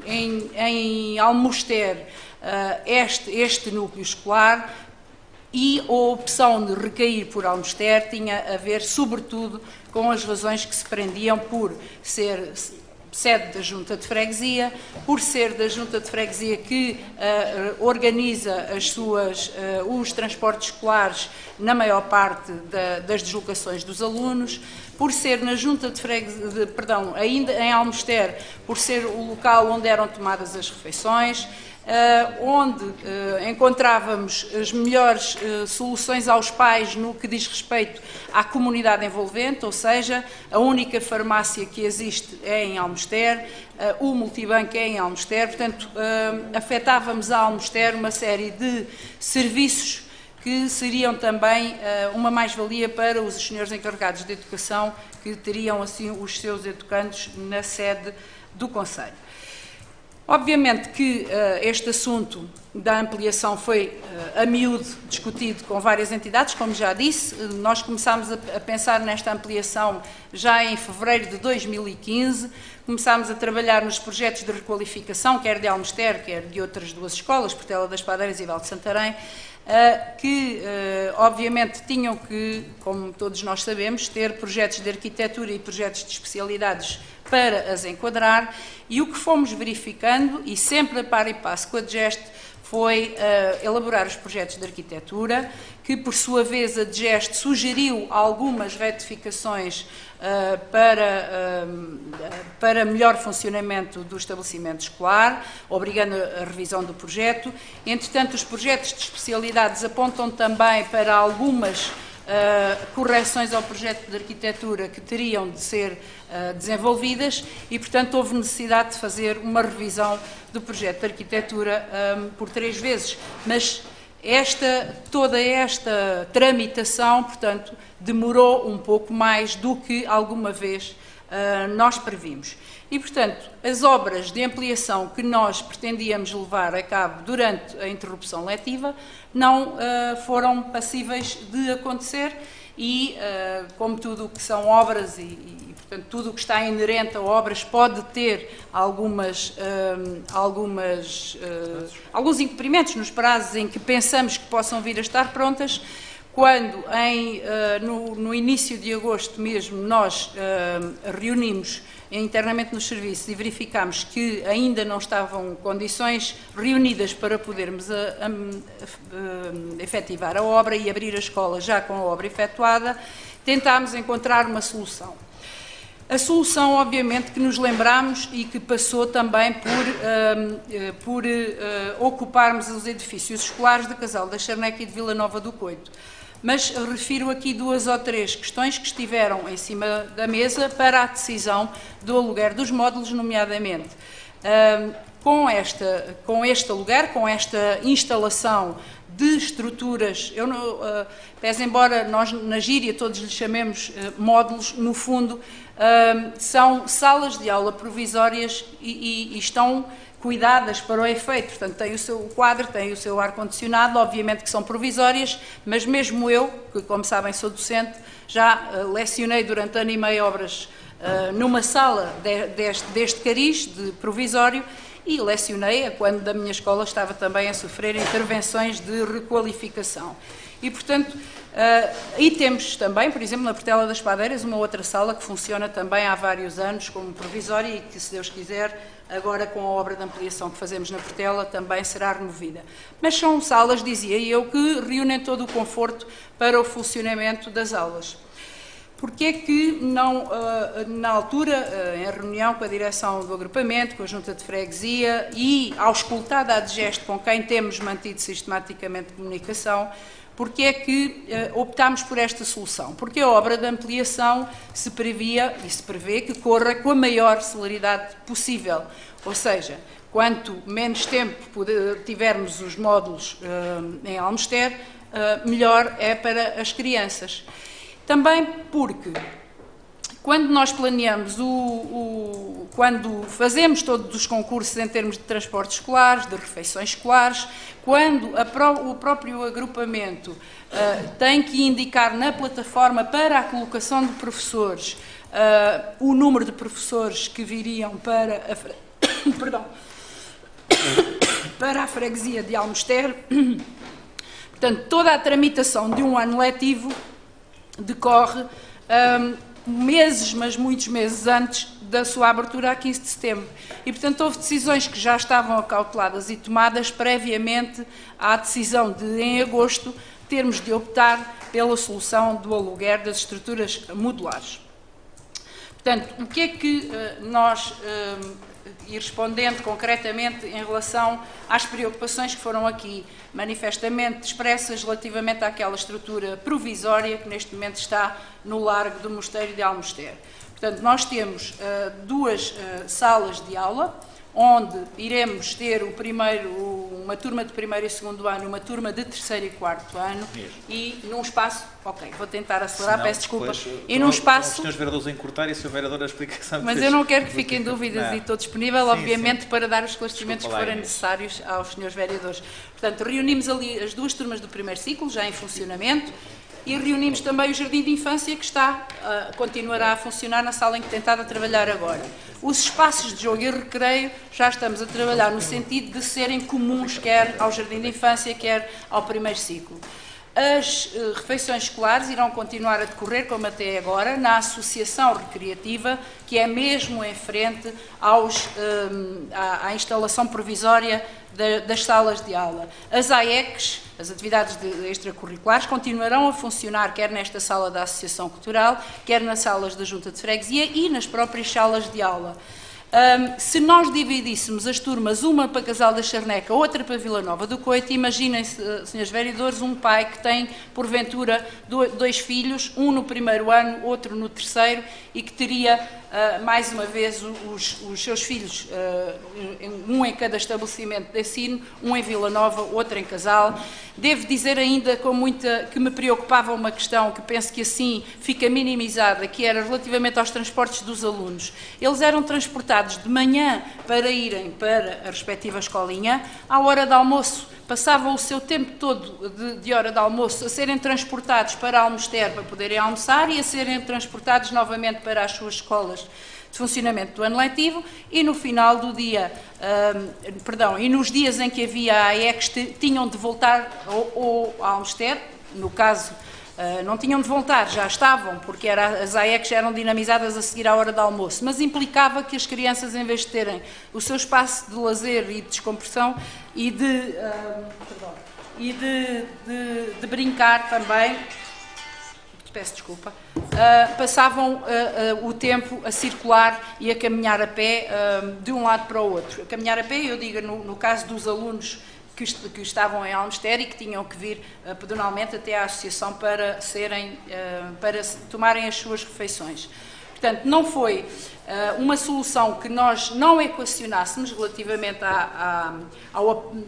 em Almoster este núcleo escolar, e a opção de recair por Almoster tinha a ver, sobretudo, com as razões que se prendiam por ser sede da Junta de Freguesia, por ser da Junta de Freguesia que organiza os transportes escolares na maior parte das deslocações dos alunos, por ser na Junta de Freguesia, ainda em Almoster, por ser o local onde eram tomadas as refeições, onde encontrávamos as melhores soluções aos pais no que diz respeito à comunidade envolvente, ou seja, a única farmácia que existe é em Almoster, o multibanco é em Almoster, portanto, afetávamos a Almoster uma série de serviços que seriam também uma mais-valia para os senhores encarregados de educação, que teriam assim os seus educandos na sede do Conselho. Obviamente que este assunto da ampliação foi a miúdo discutido com várias entidades, como já disse. Nós começámos a pensar nesta ampliação já em fevereiro de 2015, começámos a trabalhar nos projetos de requalificação, quer de Almoster, quer de outras 2 escolas, Portela das Padeiras e Val de Santarém, que obviamente tinham que, como todos nós sabemos, ter projetos de arquitetura e projetos de especialidades para as enquadrar, e o que fomos verificando, e sempre a par e passo com a DGEST, foi elaborar os projetos de arquitetura, que por sua vez a DGEST sugeriu algumas retificações para melhor funcionamento do estabelecimento escolar, obrigando a revisão do projeto. Entretanto, os projetos de especialidades apontam também para algumas correções ao projeto de arquitetura que teriam de ser desenvolvidas, e, portanto, houve necessidade de fazer uma revisão do projeto de arquitetura por 3 vezes. Mas toda esta tramitação, portanto, demorou um pouco mais do que alguma vez nós previmos. E, portanto, as obras de ampliação que nós pretendíamos levar a cabo durante a interrupção letiva não foram passíveis de acontecer e, como tudo o que são obras portanto, tudo o que está inerente a obras pode ter alguns incumprimentos nos prazos em que pensamos que possam vir a estar prontas. Quando, no início de agosto mesmo, nós reunimos internamente nos serviços e verificámos que ainda não estavam condições reunidas para podermos efetivar a obra e abrir a escola já com a obra efetuada, tentámos encontrar uma solução. A solução, obviamente, que nos lembramos e que passou também por ocuparmos os edifícios escolares de Casal da Charneca e de Vila Nova do Coito. Mas refiro aqui 2 ou 3 questões que estiveram em cima da mesa para a decisão do aluguer dos módulos, nomeadamente. Com este aluguer, com esta instalação de estruturas, pese embora nós na gíria todos lhe chamemos módulos, no fundo são salas de aula provisórias e estão cuidadas para o efeito, portanto tem o seu quadro, tem o seu ar-condicionado, obviamente que são provisórias, mas mesmo eu, que como sabem sou docente, já lecionei durante ano e meio obras numa sala deste cariz de provisório e lecionei quando da minha escola estava também a sofrer intervenções de requalificação. E, portanto, e temos também, por exemplo, na Portela das Padeiras, uma outra sala que funciona também há vários anos como provisória e que, se Deus quiser, agora com a obra de ampliação que fazemos na Portela, também será removida. Mas são salas, dizia eu, que reúnem todo o conforto para o funcionamento das aulas. Porque é que não, na altura, em reunião com a direção do agrupamento, com a junta de freguesia e auscultada a DGEST, com quem temos mantido sistematicamente comunicação, porque é que optámos por esta solução? Porque a obra de ampliação se previa e se prevê que corra com a maior celeridade possível, ou seja, quanto menos tempo tivermos os módulos em Almoster, melhor é para as crianças. Também porque, quando nós planeamos, quando fazemos todos os concursos em termos de transportes escolares, de refeições escolares, quando o próprio agrupamento tem que indicar na plataforma para a colocação de professores o número de professores que viriam para a freguesia de Almoster, portanto, toda a tramitação de um ano letivo decorre meses, mas muitos meses antes da sua abertura a 15 de setembro. E, portanto, houve decisões que já estavam acauteladas e tomadas previamente à decisão de, em agosto, termos de optar pela solução do aluguer das estruturas modulares. Portanto, o que é que nós, e respondendo concretamente em relação às preocupações que foram aqui manifestamente expressas relativamente àquela estrutura provisória que neste momento está no largo do Mosteiro de Almoster. Portanto, nós temos 2 salas de aula, onde iremos ter uma turma de primeiro e segundo ano, uma turma de terceiro e quarto ano, e num espaço, vou tentar acelerar, peço desculpa, e num espaço... Os senhores vereadores a encurtar e o Sr. Vereador a explicação... Mas eu não quero que fiquem dúvidas e estou disponível, obviamente, para dar os esclarecimentos que forem necessários aos senhores vereadores. Portanto, reunimos ali as 2 turmas do primeiro ciclo, já em funcionamento, e reunimos também o Jardim de Infância, que continuará a funcionar na sala em que tem estado a trabalhar agora. Os espaços de jogo e recreio já estamos a trabalhar no sentido de serem comuns, quer ao Jardim de Infância, quer ao primeiro ciclo. As refeições escolares irão continuar a decorrer, como até agora, na associação recreativa, que é mesmo em frente à instalação provisória das salas de aula. As AECs, as atividades extracurriculares, continuarão a funcionar quer nesta sala da Associação Cultural, quer nas salas da Junta de Freguesia e nas próprias salas de aula. Se nós dividíssemos as turmas, uma para Casal da Charneca, outra para Vila Nova do Coito, imaginem-se, senhores vereadores, um pai que tem, porventura, 2 filhos, um no primeiro ano, outro no terceiro, e que teria, mais uma vez, os seus filhos, um em cada estabelecimento de ensino, um em Vila Nova, outro em Casal. Devo dizer ainda que me preocupava uma questão que penso que assim fica minimizada, que era relativamente aos transportes dos alunos. Eles eram transportados de manhã para irem para a respectiva escolinha, à hora de almoço. Passavam o seu tempo todo de hora de almoço a serem transportados para Almoster para poderem almoçar e a serem transportados novamente para as suas escolas de funcionamento do ano letivo, e no final do dia, e nos dias em que havia a AEX, tinham de voltar ou a Almoster, no caso, não tinham de voltar, já estavam, porque as AEX eram dinamizadas a seguir à hora do almoço, mas implicava que as crianças, em vez de terem o seu espaço de lazer e de descompressão e de brincar também, peço desculpa, passavam o tempo a circular e a caminhar a pé de um lado para o outro. A caminhar a pé, eu digo, no caso dos alunos que estavam em Almoster e que tinham que vir pedonalmente até à associação para tomarem as suas refeições. Portanto, não foi uma solução que nós não equacionássemos relativamente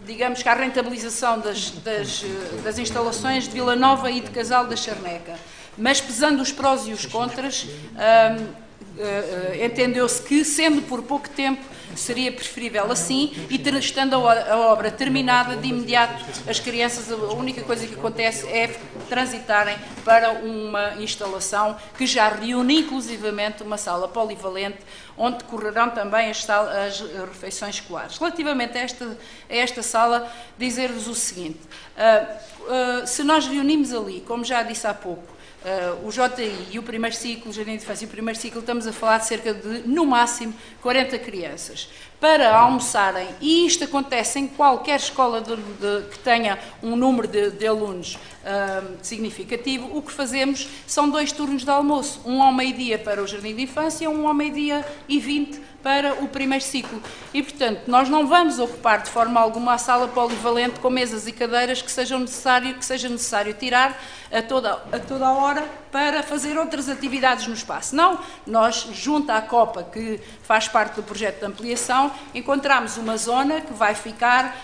digamos que à rentabilização das instalações de Vila Nova e de Casal da Charneca. Mas, pesando os prós e os contras, entendeu-se que, sendo por pouco tempo, seria preferível assim, e estando a obra terminada, de imediato as crianças, a única coisa que acontece é transitarem para uma instalação que já reúne inclusivamente uma sala polivalente, onde decorrerão também as refeições escolares. Relativamente a esta sala, dizer-vos o seguinte, se nós reunimos ali, como já disse há pouco, o JI e o primeiro ciclo, o Jardim de Infância e o primeiro ciclo, estamos a falar de cerca de, no máximo, 40 crianças. Para almoçarem, e isto acontece em qualquer escola que tenha um número de alunos significativo, o que fazemos são 2 turnos de almoço, um ao meio-dia para o Jardim de Infância, um ao meio-dia e 20 para o primeiro ciclo. E, portanto, nós não vamos ocupar de forma alguma a sala polivalente com mesas e cadeiras que seja necessário tirar a toda a hora para fazer outras atividades no espaço. Não, nós, junto à Copa, que faz parte do projeto de ampliação, encontramos uma zona que vai ficar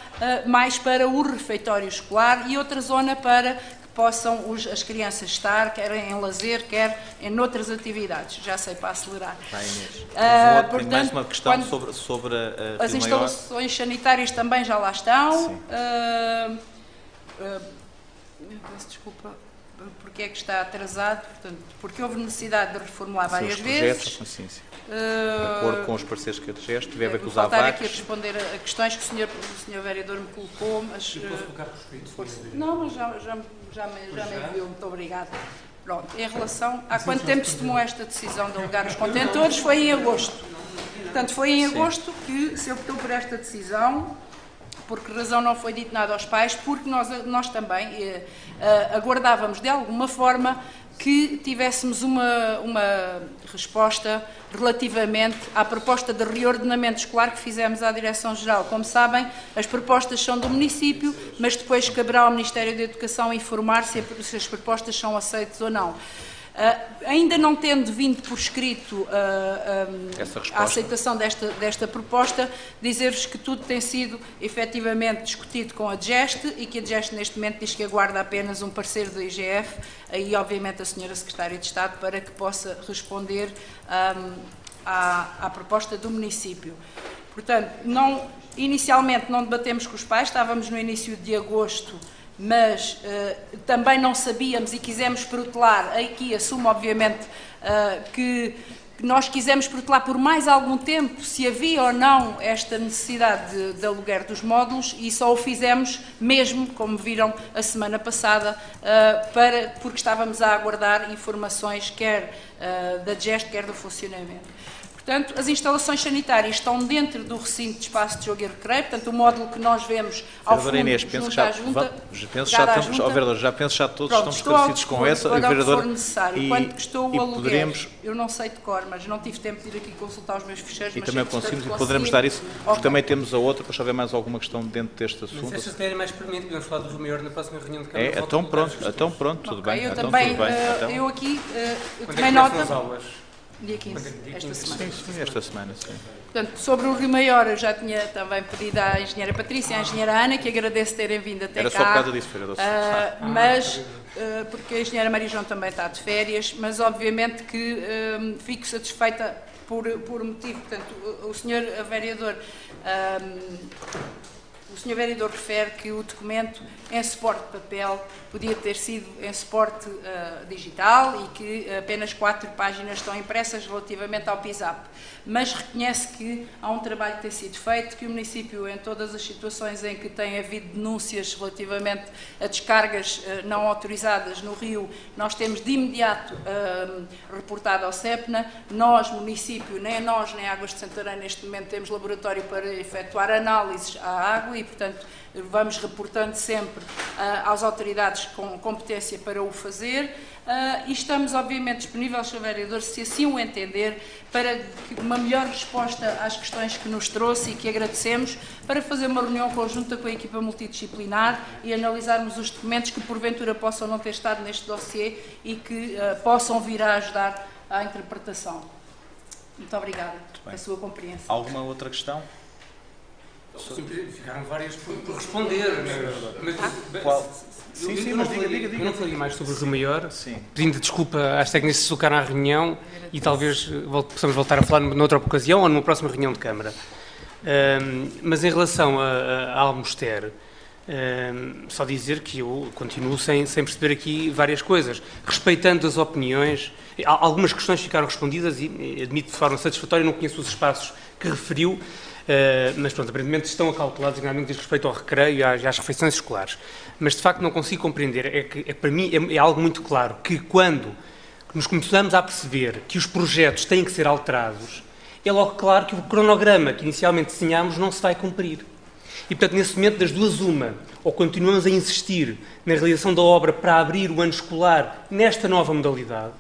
mais para o refeitório escolar e outra zona para que possam as crianças estar, quer em lazer, quer em outras atividades. Já sei, para acelerar. Portanto, mais uma questão sobre a as instalações sanitárias também já lá estão. Peço desculpa, porque é que está atrasado, portanto, porque houve necessidade de reformular várias vezes. De acordo com os pareceres que a DGEST, deve haver que usar vários. Aqui a responder a questões que o senhor vereador me colocou, mas... Não, mas já me enviou, muito obrigado. Pronto, em relação a quanto tempo se tomou esta decisão de alugar os contentores, foi em agosto. Portanto, foi em agosto que se optou por esta decisão. Por que razão não foi dito nada aos pais? Porque nós também aguardávamos de alguma forma que tivéssemos uma resposta relativamente à proposta de reordenamento escolar que fizemos à Direção-Geral. Como sabem, as propostas são do município, mas depois caberá ao Ministério da Educação informar se as propostas são aceitas ou não. Ainda não tendo vindo por escrito a aceitação desta proposta, dizer-vos que tudo tem sido efetivamente discutido com a DGEST e que a DGEST neste momento diz que aguarda apenas um parceiro da IGF, aí obviamente a Sra. Secretária de Estado, para que possa responder à proposta do município. Portanto, inicialmente não debatemos com os pais, estávamos no início de agosto, mas também não sabíamos e quisemos protelar, aqui assumo obviamente que nós quisemos protelar por mais algum tempo se havia ou não esta necessidade de aluguer dos módulos, e só o fizemos mesmo, como viram a semana passada, porque estávamos a aguardar informações quer da DGEST, quer do funcionamento. Portanto, as instalações sanitárias estão dentro do recinto de espaço de jogo e recreio, portanto, o módulo que nós vemos ao fundo, Inês, junto à junta, já penso já todos pronto, estamos esclarecidos com essa, quando vereador, for necessário. Quanto custou o aluguer, poderemos, eu não sei de cor, mas não tive tempo de ir aqui consultar os meus ficheiros, e mas também conseguimos, e poderemos dar isso, porque também temos a outra, para se houver mais alguma questão dentro deste assunto. Mas esta é mais permanente, podemos falar do Rio Maior na próxima reunião de Câmara. Então pronto, tudo bem. Eu então, também, tudo bem. eu aqui Quando tomei é que nota, começam as aulas? dia 15, esta semana. Sim, esta semana, sim. Portanto, sobre o Rio Maior, eu já tinha também pedido à engenheira Patrícia e à engenheira Ana, que agradeço terem vindo até cá. Era só por causa disso, vereador. Mas, porque a engenheira Maria João também está de férias, mas obviamente que fico satisfeita por motivo, portanto, o senhor vereador refere que o documento em suporte de papel podia ter sido em suporte digital e que apenas 4 páginas estão impressas relativamente ao PISAP. Mas reconhece que há um trabalho que tem sido feito, que o município, em todas as situações em que tem havido denúncias relativamente a descargas não autorizadas no rio, nós temos de imediato reportado ao CEPNA. Nós, município, nem nós, nem Águas de Santarém, neste momento temos laboratório para efetuar análises à água e, portanto, vamos reportando sempre às autoridades com competência para o fazer e estamos, obviamente, disponíveis, Sr. Vereador, se assim o entender, para uma melhor resposta às questões que nos trouxe e que agradecemos, para fazer uma reunião conjunta com a equipa multidisciplinar e analisarmos os documentos que, porventura, possam não ter estado neste dossiê e que possam vir a ajudar à interpretação. Muito obrigada pela sua compreensão. Alguma outra questão? Ficaram várias por responder. Qual? Sim, mas diga. Eu não falei mais sobre o Rio Maior, pedindo desculpa às técnicas que se deslocaram à reunião e talvez possamos voltar a falar noutra ocasião ou numa próxima reunião de Câmara. Mas em relação a Almoster, só dizer que eu continuo sem perceber aqui várias coisas, respeitando as opiniões. Algumas questões ficaram respondidas e admito de forma satisfatória, não conheço os espaços que referiu, mas pronto, aparentemente estão acautelados, realmente diz respeito ao recreio e às refeições escolares. Mas de facto não consigo compreender, é que para mim é algo muito claro, que quando nos começamos a perceber que os projetos têm que ser alterados, é logo claro que o cronograma que inicialmente desenhámos não se vai cumprir. E portanto, nesse momento, das duas uma, ou continuamos a insistir na realização da obra para abrir o ano escolar nesta nova modalidade,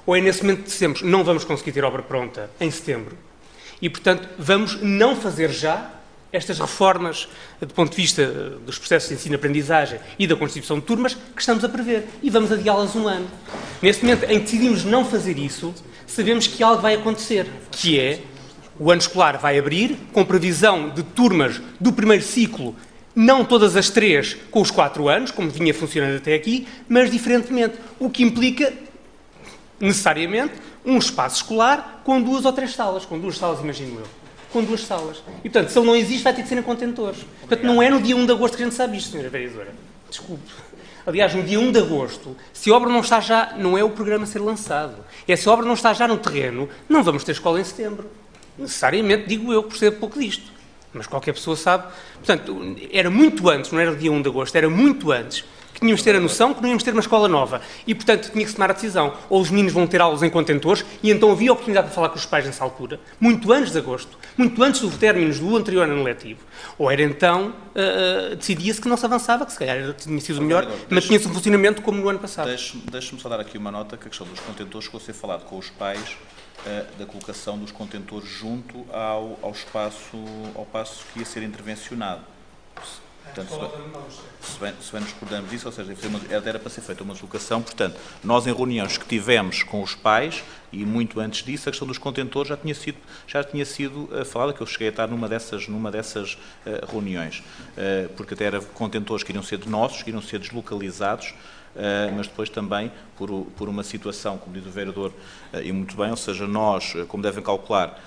ou é nesse momento que dissemos não vamos conseguir ter obra pronta em setembro, e, portanto, vamos não fazer já estas reformas do ponto de vista dos processos de ensino-aprendizagem e da constituição de turmas que estamos a prever. E vamos adiá-las um ano. Nesse momento em que decidimos não fazer isso, sabemos que algo vai acontecer, que é o ano escolar vai abrir com previsão de turmas do primeiro ciclo, não todas as 3 com os 4 anos, como vinha funcionando até aqui, mas diferentemente, o que implica necessariamente um espaço escolar com 2 ou 3 salas, com 2 salas, imagino eu, com 2 salas. E, portanto, se ele não existe, vai ter que ser em contentores. Portanto, não é no dia 1 de agosto que a gente sabe isto, Sra. Vereadora. Desculpe. Aliás, no dia 1 de agosto, se a obra não está já, não é o programa a ser lançado. É se a obra não está já no terreno, não vamos ter escola em setembro. Necessariamente, digo eu, percebo pouco disto. Mas qualquer pessoa sabe. Portanto, era muito antes, não era o dia 1 de agosto, era muito antes que tínhamos de ter a noção que não íamos ter uma escola nova. E, portanto, tinha que se tomar a decisão. Ou os meninos vão ter aulas em contentores, e então havia a oportunidade de falar com os pais nessa altura, muito antes de agosto, muito antes do término do anterior ano letivo. Ou era então, decidia-se que não se avançava, que se calhar tinha sido melhor, mas tinha-se um funcionamento como no ano passado. Deixe-me só dar aqui uma nota, que a questão dos contentores chegou a ser falado com os pais da colocação dos contentores junto ao passo que ia ser intervencionado. Portanto, se bem nos recordamos disso, ou seja, era para ser feita uma deslocação. Portanto, nós em reuniões que tivemos com os pais, e muito antes disso, a questão dos contentores já tinha sido falada, que eu cheguei a estar numa dessas reuniões, porque até eram contentores que iriam ser nossos, que iriam ser deslocalizados, mas depois também por uma situação, como diz o vereador, e muito bem, ou seja, nós, como devem calcular,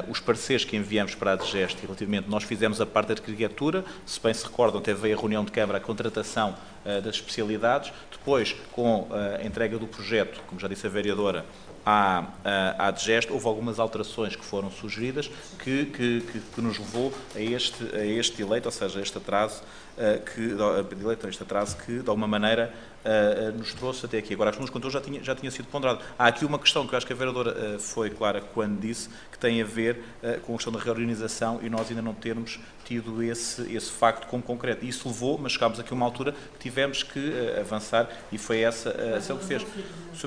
os pareceres que enviamos para a DGEST, e relativamente nós fizemos a parte da arquitetura, se bem se recordam, teve a reunião de Câmara, a contratação das especialidades, depois com a entrega do projeto, como já disse a vereadora, à DGEST, houve algumas alterações que foram sugeridas que nos levou a este delay, ou seja, este atraso que de alguma maneira nos trouxe até aqui. Agora, a questão dos contentores já tinha sido ponderada. Há aqui uma questão que eu acho que a vereadora foi clara quando disse, que tem a ver com a questão da reorganização e nós ainda não termos tido esse facto como concreto. Isso levou, mas chegámos aqui a uma altura que tivemos que avançar e foi essa o que fez. Sr.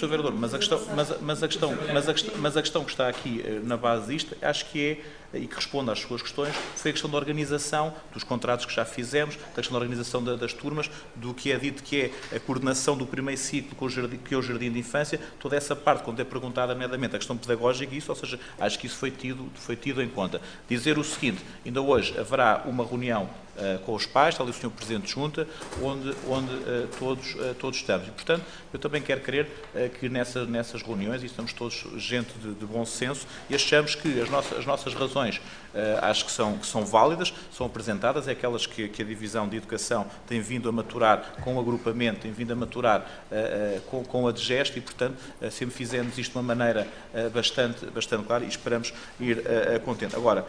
Vereador, mas a questão que está aqui na base disto, acho que e que responde às suas questões, foi a questão da organização dos contratos que já fizemos, da questão da organização das turmas, do que é dito que é a coordenação do primeiro ciclo com o jardim, que é o jardim de infância, toda essa parte, quando é perguntada, nomeadamente, a questão pedagógica, isso, ou seja, acho que isso foi tido em conta. Dizer o seguinte, ainda hoje haverá uma reunião com os pais, está ali o Sr. Presidente de Junta, onde todos estamos. E, portanto, eu também quero crer que nessas reuniões, e estamos todos gente de bom senso, e achamos que as nossas razões acho que são válidas, são apresentadas, é aquelas que a Divisão de Educação tem vindo a maturar com o agrupamento, tem vindo a maturar com a DGEST e, portanto, sempre fizemos isto de uma maneira bastante clara e esperamos ir contente. Agora,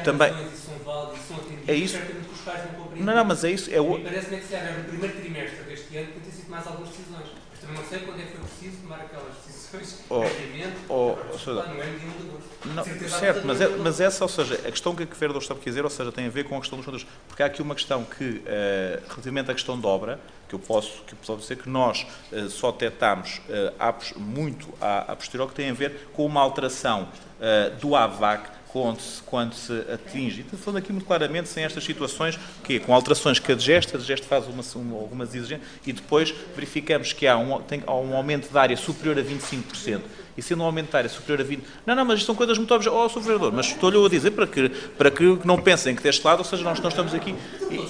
também... É isso? Não, mas é isso. Parece-me que se era no primeiro trimestre deste ano que tem sido mais algumas decisões. Mas também não sei quando é que foi preciso tomar aquelas decisões previamente. Não é medium de agosto. Certo, mas essa, ou seja, a questão que a vereadora está a dizer, ou seja, tem a ver com a questão dos contratos. Porque há aqui uma questão que, relativamente à questão de obra, que eu posso dizer que nós só detectámos muito a posterior, que tem a ver com uma alteração do AVAC, quando se atinge, estou falando aqui muito claramente, sem estas situações, que é com alterações que a DGEST faz algumas exigências e depois verificamos que há um aumento de área superior a 25%. E sendo um aumento de área superior a 20%... Não, mas isto são coisas muito óbvias. Sr. Vereador, mas estou-lhe a dizer para que não pensem que deste lado, ou seja, nós estamos aqui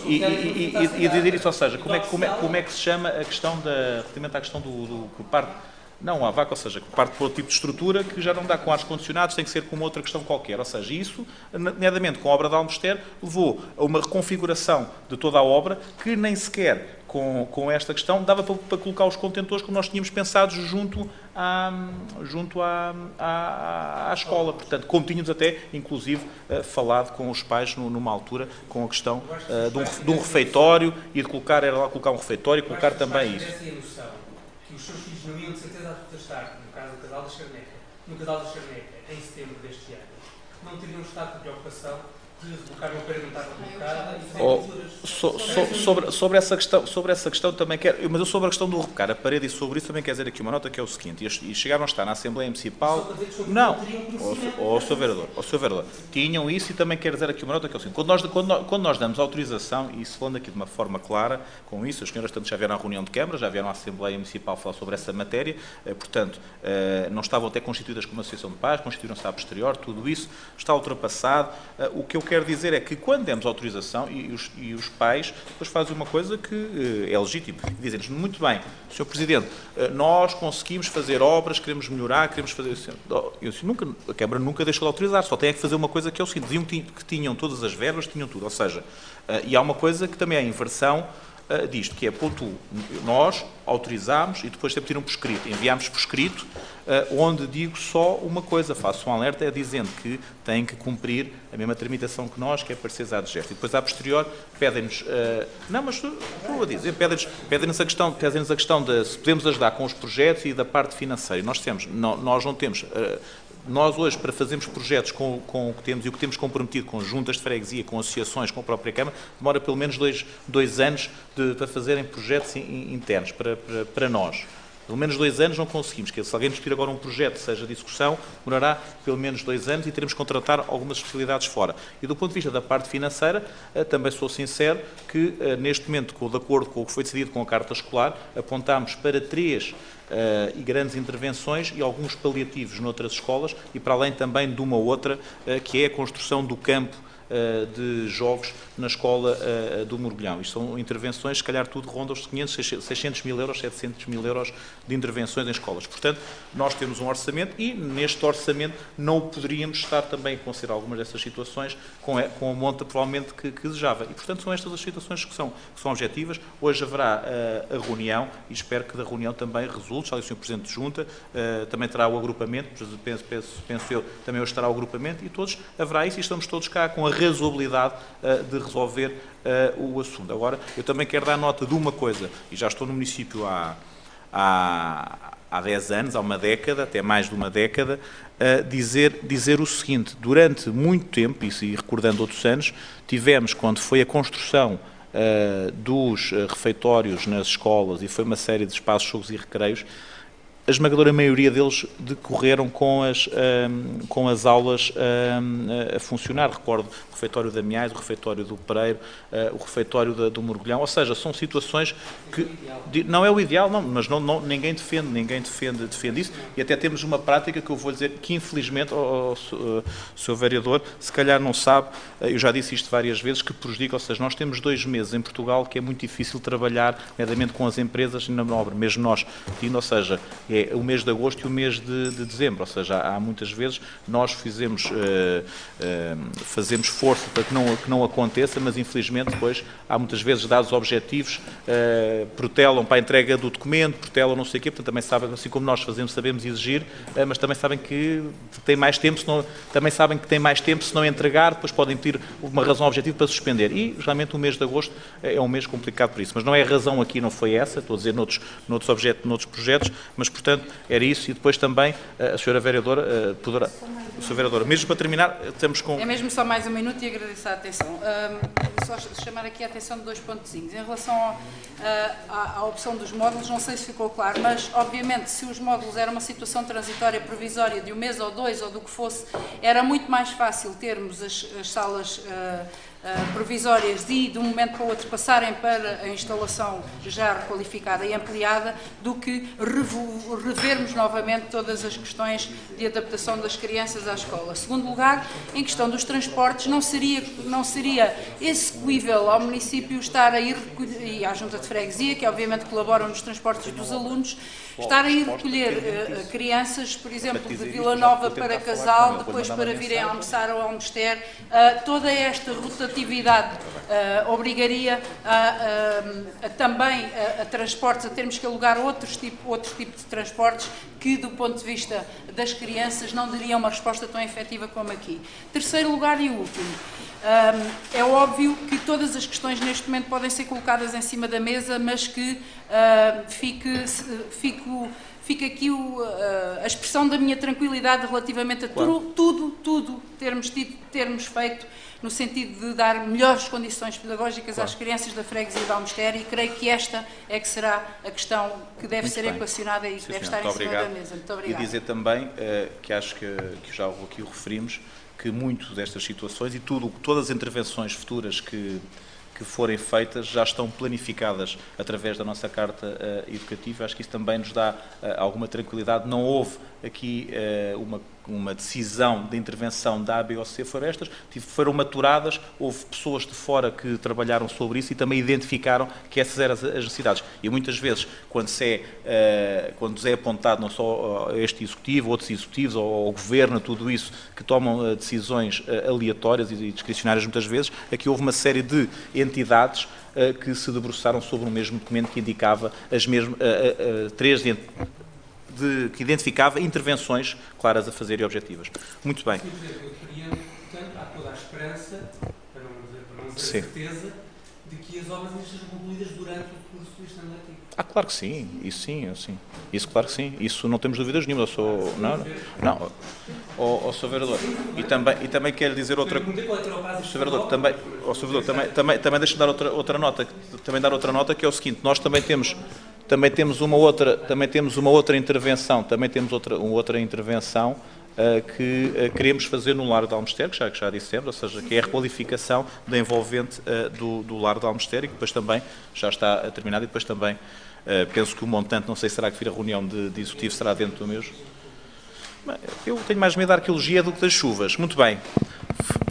e dizer isso, ou seja, como é que se chama a questão relativamente à questão do parte... Não, a vaca, ou seja, que parte para outro tipo de estrutura que já não dá com ar-condicionados, tem que ser com uma outra questão qualquer. Ou seja, isso, nomeadamente com a obra de Almoster, levou a uma reconfiguração de toda a obra que nem sequer com esta questão dava para colocar os contentores como nós tínhamos pensado junto à escola. Portanto, como tínhamos até, inclusive, falado com os pais numa altura com a questão de um refeitório e de colocar um refeitório e colocar também isso. Que os seus filhos não iam de certeza a protestar, no caso do casal da Charneca, em setembro deste ano, não teriam estado com preocupação de rebocar uma parede não estava rebocada sobre essa questão também quero, mas eu sobre a questão do rebocar a parede e sobre isso também quero dizer aqui uma nota que é o seguinte, e chegaram a estar na Assembleia Municipal, não, Sr. Vereador, tinham isso e também quero dizer aqui uma nota que é o seguinte, quando nós damos autorização, e se falando aqui de uma forma clara, com isso, as senhoras tanto já vieram à reunião de Câmara, já vieram à Assembleia Municipal falar sobre essa matéria, portanto, não estavam até constituídas como uma associação de pais, constituíram-se a posterior, tudo isso está ultrapassado, o que eu quero dizer é que quando demos autorização e os pais depois fazem uma coisa que é legítima, dizem-nos, muito bem, Sr. Presidente, nós conseguimos fazer obras, queremos melhorar, queremos fazer... Eu disse, a Câmara nunca deixou de autorizar, só tem que fazer uma coisa que é o seguinte, diziam que tinham todas as verbas, tinham tudo, ou seja, e há uma coisa que também é a inversão disto, que é, ponto 1, nós autorizámos e depois sempre tiram por escrito, enviámos por escrito, onde digo só uma coisa, faço um alerta, é dizendo que têm que cumprir a mesma tramitação que nós, que é pareceres à DGEST. E depois, à posterior, pedem-nos, não, mas estou a dizer, pedem-nos a questão de se podemos ajudar com os projetos e da parte financeira. Nós não temos... Nós hoje, para fazermos projetos com o que temos e o que temos comprometido com juntas de freguesia, com associações, com a própria Câmara, demora pelo menos dois anos para fazerem projetos internos para nós. Pelo menos 2 anos não conseguimos, que se alguém nos pedir agora um projeto, seja de execução, demorará pelo menos 2 anos e teremos que contratar algumas especialidades fora. E do ponto de vista da parte financeira, também sou sincero que neste momento, de acordo com o que foi decidido com a carta escolar, apontámos para 3 e grandes intervenções e alguns paliativos noutras escolas e para além também de uma outra, que é a construção do campo de jogos na escola do Morgulhão. Isto são intervenções, se calhar tudo ronda os 500, 600 mil euros, 700 mil euros de intervenções em escolas. Portanto, nós temos um orçamento e neste orçamento não poderíamos estar também a considerar algumas dessas situações com a monta provavelmente que desejava. E, portanto, são estas as situações que são objetivas. Hoje haverá a reunião e espero que da reunião também resulte adultos, está ali o Sr. Presidente de Junta, também terá o agrupamento, penso eu, também hoje estará o agrupamento, e todos haverá isso, e estamos todos cá com a razoabilidade de resolver o assunto. Agora, eu também quero dar nota de uma coisa, e já estou no município há 10 anos, há uma década, até mais de uma década, dizer o seguinte: durante muito tempo, e recordando outros anos, tivemos, quando foi a construção dos refeitórios nas escolas, e foi uma série de espaços, jogos e recreios, a esmagadora maioria deles decorreram com as aulas a funcionar. Recordo o refeitório da Amiais, o refeitório do Pereiro, o refeitório do Mergulhão, ou seja, são situações que não é o ideal, não, mas ninguém defende isso, e até temos uma prática que eu vou dizer que infelizmente o Sr. Vereador se calhar não sabe, eu já disse isto várias vezes, que prejudica, ou seja, nós temos 2 meses em Portugal que é muito difícil trabalhar, nomeadamente com as empresas na obra, mesmo nós, ou seja, é o mês de agosto e o mês de dezembro, ou seja, há muitas vezes nós fazemos força para que não aconteça, mas infelizmente depois há muitas vezes dados objetivos, protelam para a entrega do documento, protelam não sei o quê, portanto também sabem, assim como nós sabemos exigir, mas também sabem que tem mais tempo, se não entregar, depois podem pedir uma razão objetiva para suspender, e geralmente o mês de agosto é um mês complicado por isso, mas não é a razão aqui, não foi essa, estou a dizer noutros projetos, mas portanto era isso, e depois também a Sra. Vereadora poderá... Sra. Vereadora, mesmo para terminar, estamos com... É mesmo só mais um minuto e agradeço a atenção. Só chamar aqui a atenção de 2 pontozinhos. Em relação à opção dos módulos, não sei se ficou claro, mas obviamente se os módulos eram uma situação transitória provisória de 1 mês ou 2 ou do que fosse, era muito mais fácil termos as salas provisórias e de um momento para o outro passarem para a instalação já requalificada e ampliada, do que revermos novamente todas as questões de adaptação das crianças à escola. Segundo lugar, em questão dos transportes, não seria execuível ao município estar a ir recolher, e à Junta de Freguesia, que obviamente colaboram nos transportes dos alunos, estar a ir recolher crianças, por exemplo, de Vila Nova para Casal, depois para virem almoçar ao Almoster. Toda esta rotatividade obrigaria também a transportes, a termos que alugar outro tipo de transportes que, do ponto de vista das crianças, não dariam uma resposta tão efetiva como aqui. Terceiro lugar e último, é óbvio que todas as questões neste momento podem ser colocadas em cima da mesa, mas que fica aqui a expressão da minha tranquilidade relativamente a tudo termos feito no sentido de dar melhores condições pedagógicas às crianças da freguesia de Almoster, e creio que esta é que será a questão que deve ser equacionada e que deve estar em cima da mesa. Muito obrigada. E dizer também que acho que já aqui o referimos, que muito destas situações e todas as intervenções futuras que forem feitas já estão planificadas através da nossa carta educativa. Acho que isso também nos dá alguma tranquilidade. Não houve aqui uma decisão de intervenção da A, B ou C, foram maturadas, houve pessoas de fora que trabalharam sobre isso e também identificaram que essas eram as necessidades. E muitas vezes, quando é apontado não só este executivo, outros executivos, ou ao governo, tudo isso, que tomam decisões aleatórias e discricionárias muitas vezes, aqui houve uma série de entidades que se debruçaram sobre o mesmo documento que indicava que identificava intervenções claras a fazer e objetivas. Muito bem. Eu queria, portanto, há toda a esperança, para não dizer certeza, de que as obras sejam concluídas durante o curso do exame letivo. Claro que sim. Isso claro que sim. Isso não temos dúvidas nenhuma. Não. Sr. Vereador. E também quero dizer outra coisa. Sr. Vereador, também deixe-me dar outra nota. Também dar outra nota, que é o seguinte: nós também temos uma outra intervenção, que queremos fazer no Lar de Almoster, que já dissemos, ou seja, que é a requalificação da envolvente do Lar de Almoster, e que depois também já está terminado, e depois também penso que o montante, não sei se será que vir a reunião de executivo, será dentro do mesmo. Eu tenho mais medo da arqueologia do que das chuvas. Muito bem.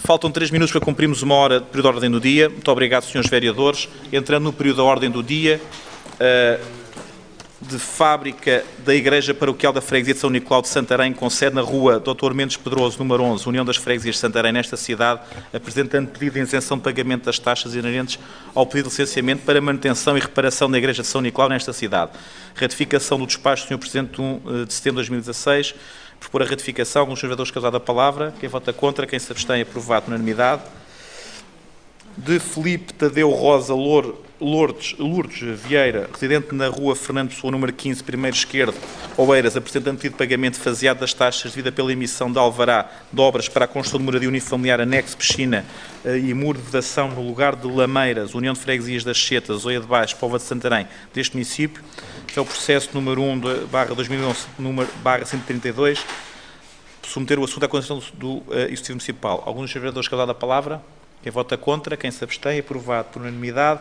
Faltam 3 minutos para cumprirmos 1 hora de período de ordem do dia. Muito obrigado, senhores vereadores. Entrando no período da ordem do dia, de fábrica da Igreja Paroquial da Freguesia de São Nicolau de Santarém, com sede na rua Dr. Mendes Pedroso, número 11, União das Freguesias de Santarém, nesta cidade, apresentando pedido de isenção de pagamento das taxas inerentes ao pedido de licenciamento para manutenção e reparação da Igreja de São Nicolau nesta cidade. Ratificação do despacho do Sr. Presidente de 1 de setembro de 2016. Propor a ratificação. Alguns senadores que a palavra. Quem vota contra, quem se abstém, aprovado por unanimidade. De Filipe Tadeu Rosa Lourdes Vieira, residente na rua Fernando Pessoa, número 15, primeiro esquerdo, Oeiras, apresentando pedido de pagamento faseado das taxas devida pela emissão de alvará de obras para a construção de moradia unifamiliar, anexo, piscina e muro de vedação no lugar de Lameiras, União de Freguesias das Setas, Oia de Baixo, Póvoa de Santarém, deste município. É o processo número 1/2011/132. Submeter o assunto à consideração do Executivo Municipal. Alguns dos vereadores que a palavra? Quem vota contra, quem se abstém, aprovado por unanimidade.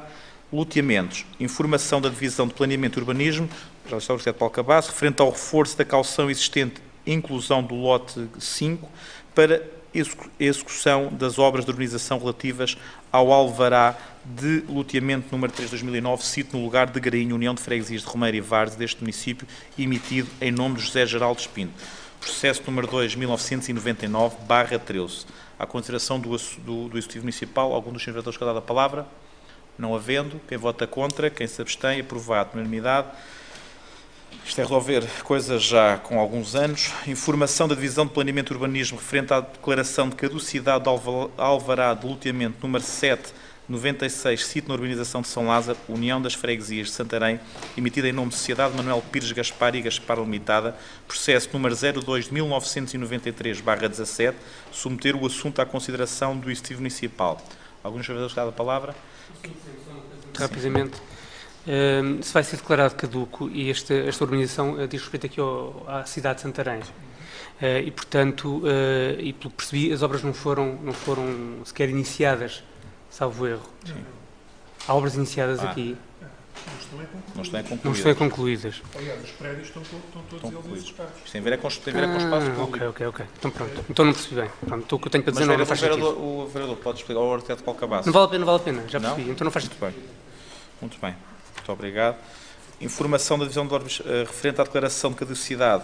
Loteamentos. Informação da Divisão de Planeamento e Urbanismo, já está o Universidade de Paulo Cabasso, referente ao reforço da caução existente, inclusão do lote 5, para execução das obras de urbanização relativas ao alvará de loteamento número 3 de 2009, sítio no lugar de Grainho, União de Freguesias de Romeiro e Várzea, deste município, emitido em nome de José Geraldo Espino. Processo número 2/1999/13. À consideração do Executivo Municipal, algum dos senadores que a palavra? Não havendo. Quem vota contra, quem se abstém, aprovado por unanimidade. Isto é resolver coisas já com alguns anos. Informação da Divisão de Planeamento e Urbanismo referente à declaração de caducidade do alvará de loteamento número 7/96, sítio na urbanização de São Lázaro, União das Freguesias de Santarém, emitida em nome de Sociedade Manuel Pires Gaspar e Gaspar Limitada, processo número 02/1993/17, submeter o assunto à consideração do Executivo Municipal. Alguns senadores que a palavra? Rapidamente. Se vai ser declarado caduco e esta urbanização diz respeito aqui à cidade de Santarém. E, portanto, e pelo que percebi, as obras não foram sequer iniciadas, salvo erro. Sim. Há obras iniciadas aqui. Não estão concluídas. Aliás, os prédios estão todos eles executados. Isto tem a ver com espaço público. Ok. Então pronto. Então não percebi bem. Pronto, o que eu tenho para dizer não faz sentido. O vereador pode explicar ao arquiteto Paulo Cabasso. Não vale a pena. Já percebi. Então não faz sentido. Muito bem. Muito obrigado. Informação da Divisão de Ordens referente à declaração de caducidade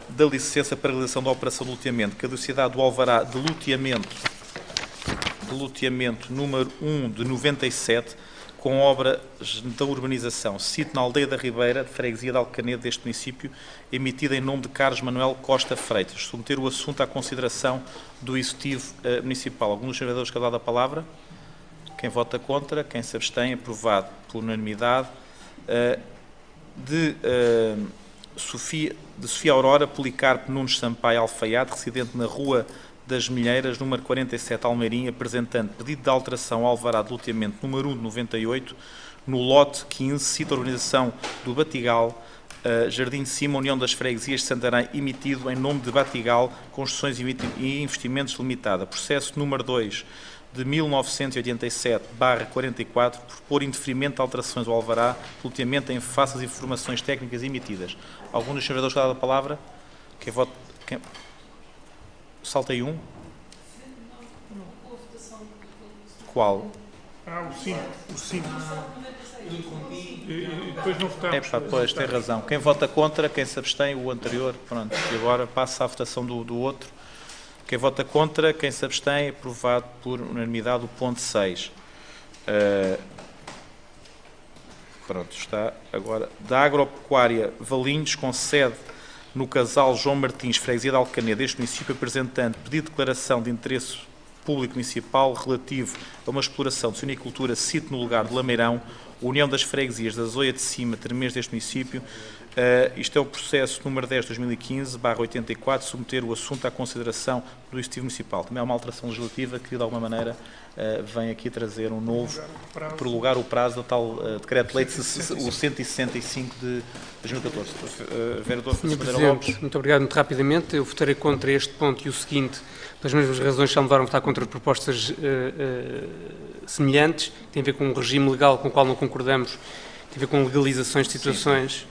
da licença para a realização da operação de loteamento. Caducidade do alvará de loteamento número 1 de 97, com obras da urbanização, sítio na Aldeia da Ribeira, de Freguesia de Alcanedo, deste município, emitida em nome de Carlos Manuel Costa Freitas. Submeter o assunto à consideração do Executivo Municipal. Alguns dos senadores que a palavra? Quem vota contra, quem se abstém, aprovado por unanimidade. De Sofia Aurora Policarpo Nunes Sampaio Alfaiate, residente na Rua das Milheiras, número 47, Almeirim, apresentando pedido de alteração ao alvará de loteamento número 1 de 98, no lote 15, sítio urbanização do Batigal, Jardim de Cima, União das Freguesias de Santarém, emitido em nome de Batigal, Construções e Investimentos Limitada. Processo número 2 de 1987/44, propor indeferimento de alterações ao alvará de loteamento em face às informações técnicas emitidas. Algum dos senadores que dá a palavra? Quem vota? Saltei um. Qual? O 5. E depois não votamos. Pois, tem razão. Quem vota contra, quem se abstém, o anterior. Pronto. E agora passa à votação do outro. Quem vota contra, quem se abstém, aprovado por unanimidade o ponto 6. Pronto, está agora. Da Agropecuária Valinhos, com sede no Casal João Martins, Freguesia de Alcanedo, deste município, apresentando pedido de declaração de interesse público municipal relativo a uma exploração de suinicultura, sítio no lugar de Lameirão, União das Freguesias da Zoia de Cima, Termês, deste município. Isto é o processo número 10/2015/84, submeter o assunto à consideração do Executivo Municipal. Também há uma alteração legislativa que, de alguma maneira, vem aqui trazer um novo, prolongar o prazo do tal Decreto-Lei, o 165 de 2014. Vereador Sr. Presidente, muito obrigado. Muito rapidamente, eu votarei contra este ponto e o seguinte, pelas mesmas razões que já me levaram a votar contra propostas semelhantes, tem a ver com um regime legal com o qual não concordamos, tem a ver com legalizações de situações.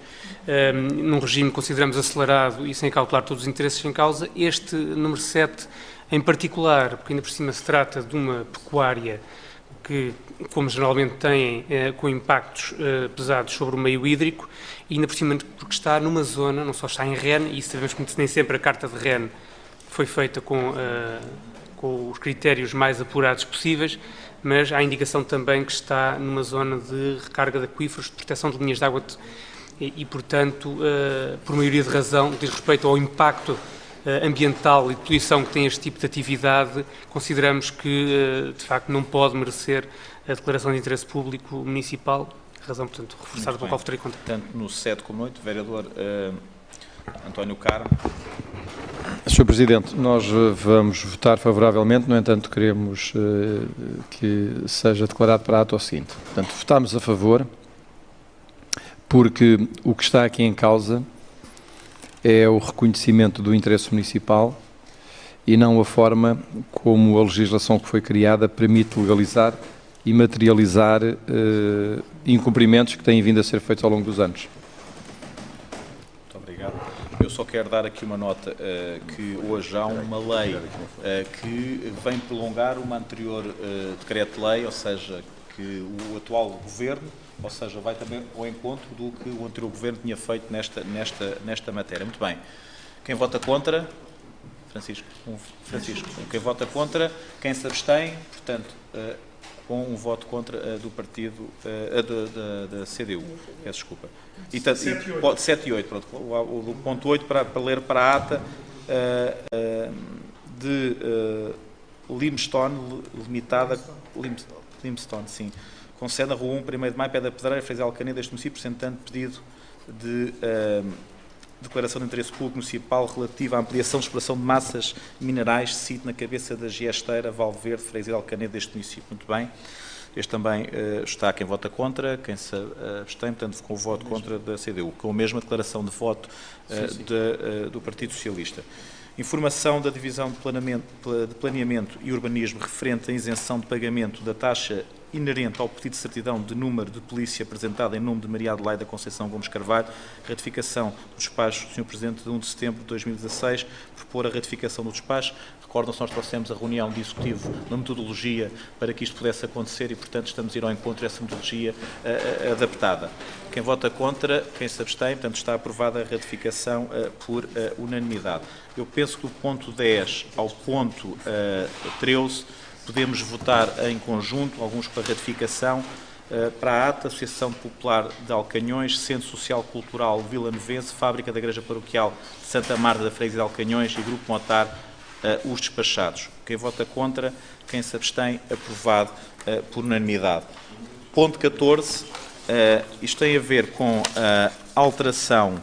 Num regime que consideramos acelerado e sem calcular todos os interesses em causa. Este número 7, em particular, porque ainda por cima se trata de uma pecuária que, como geralmente têm, com impactos pesados sobre o meio hídrico, e ainda por cima porque está numa zona, não só está em REN, e sabemos que nem sempre a carta de REN foi feita com os critérios mais apurados possíveis, mas há a indicação também que está numa zona de recarga de aquíferos, de proteção de linhas de água e portanto, por maioria de razão, diz respeito ao impacto ambiental e de poluição que tem este tipo de atividade, consideramos que, de facto, não pode merecer a declaração de interesse público municipal, razão, portanto, reforçada pelo qual votarei contra. Tanto no 7 como no 8, vereador António Carmo. Sr. Presidente, nós vamos votar favoravelmente, no entanto queremos que seja declarado para ato o seguinte. Portanto, votamos a favor, porque o que está aqui em causa é o reconhecimento do interesse municipal e não a forma como a legislação que foi criada permite legalizar e materializar incumprimentos que têm vindo a ser feitos ao longo dos anos. Muito obrigado. Eu só quero dar aqui uma nota que hoje há uma lei que vem prolongar uma anterior decreto-lei, ou seja, que o atual governo, ou seja, vai também ao encontro do que o anterior governo tinha feito nesta matéria. Muito bem. Quem vota contra? Francisco. Quem vota contra? Quem se abstém? Portanto, com um voto contra do partido da CDU. Peço desculpa. 7 e 8. Pronto. O ponto 8 para ler para a ata de Limestone Limitada. Limestone, sim. Concede a Rua 1, 1º de Maio, Pé da Pedreira, Freguesia de Alcané deste município, apresentando pedido de declaração de interesse público municipal relativa à ampliação de exploração de massas minerais, sítio na cabeça da Giesteira, Valverde, Freguesia de Alcané deste município. Muito bem. Este também está quem vota contra, quem se abstém, portanto, com o voto contra da CDU, com a mesma declaração de voto do Partido Socialista. Informação da Divisão de Planeamento e Urbanismo referente à isenção de pagamento da taxa inerente ao pedido de certidão de número de polícia apresentado em nome de Maria Adelaide da Conceição Gomes Carvalho, ratificação do despacho do Sr. Presidente de 1 de setembro de 2016, propor a ratificação do despacho. Recordam-se, nós trouxemos a reunião de executivo, uma metodologia para que isto pudesse acontecer e, portanto, estamos a ir ao encontro dessa metodologia adaptada. Quem vota contra, quem se abstém, portanto, está aprovada a ratificação por unanimidade. Eu penso que do ponto 10 ao ponto 13 podemos votar em conjunto, alguns para ratificação, para a ata, Associação Popular de Alcanhões, Centro Social Cultural Vila Novense, Fábrica da Igreja Paroquial de Santa Marta da Freguesia de Alcanhões e Grupo Motar, os despachados. Quem vota contra, quem se abstém, aprovado por unanimidade. Ponto 14, isto tem a ver com a alteração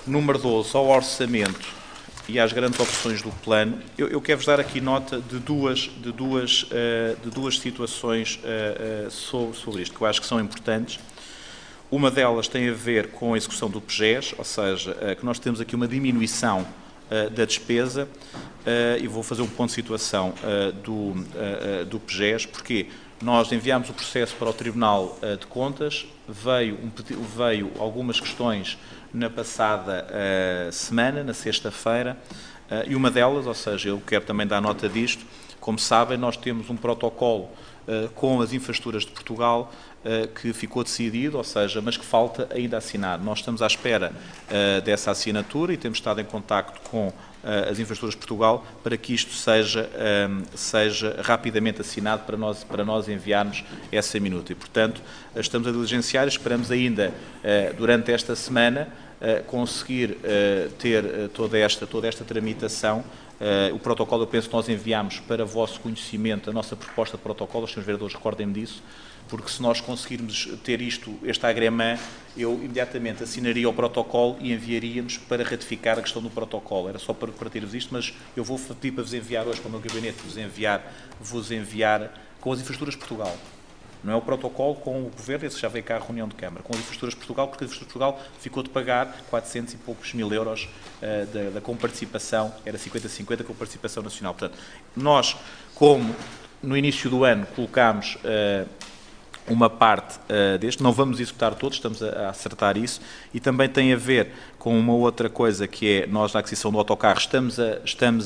número 12 ao orçamento e às grandes opções do plano. Eu quero-vos dar aqui nota de duas situações sobre isto, que eu acho que são importantes. Uma delas tem a ver com a execução do PGES, ou seja, que nós temos aqui uma diminuição da despesa, e vou fazer um ponto de situação do PGES, porque nós enviámos o processo para o Tribunal de Contas, veio algumas questões na passada semana, na sexta-feira, e uma delas, ou seja, eu quero também dar nota disto, como sabem, nós temos um protocolo com as infraestruturas de Portugal que ficou decidido, ou seja, mas que falta ainda assinar. Nós estamos à espera dessa assinatura e temos estado em contacto com as infraestruturas de Portugal para que isto seja rapidamente assinado para nós enviarmos essa minuta. E, portanto, estamos a diligenciar, esperamos ainda, durante esta semana, conseguir ter toda esta tramitação. O protocolo, eu penso que nós enviámos para vosso conhecimento a nossa proposta de protocolo, os senhores vereadores recordem-me disso, porque se nós conseguirmos ter este agremã, eu imediatamente assinaria o protocolo e enviaríamos para ratificar a questão do protocolo. Era só para ter-vos isto, mas eu vou pedir para vos enviar hoje, para o meu gabinete, vos enviar com as infraestruturas de Portugal. Não é o protocolo com o Governo, esse já veio cá à reunião de Câmara, com as infraestruturas de Portugal, porque a infraestrutura de Portugal ficou de pagar 400 e poucos mil euros da comparticipação, era 50-50 com a participação nacional. Portanto, nós, como no início do ano colocámos uma parte deste, não vamos executar todos, estamos a acertar isso, e também tem a ver com uma outra coisa que é, nós na aquisição do autocarro estamos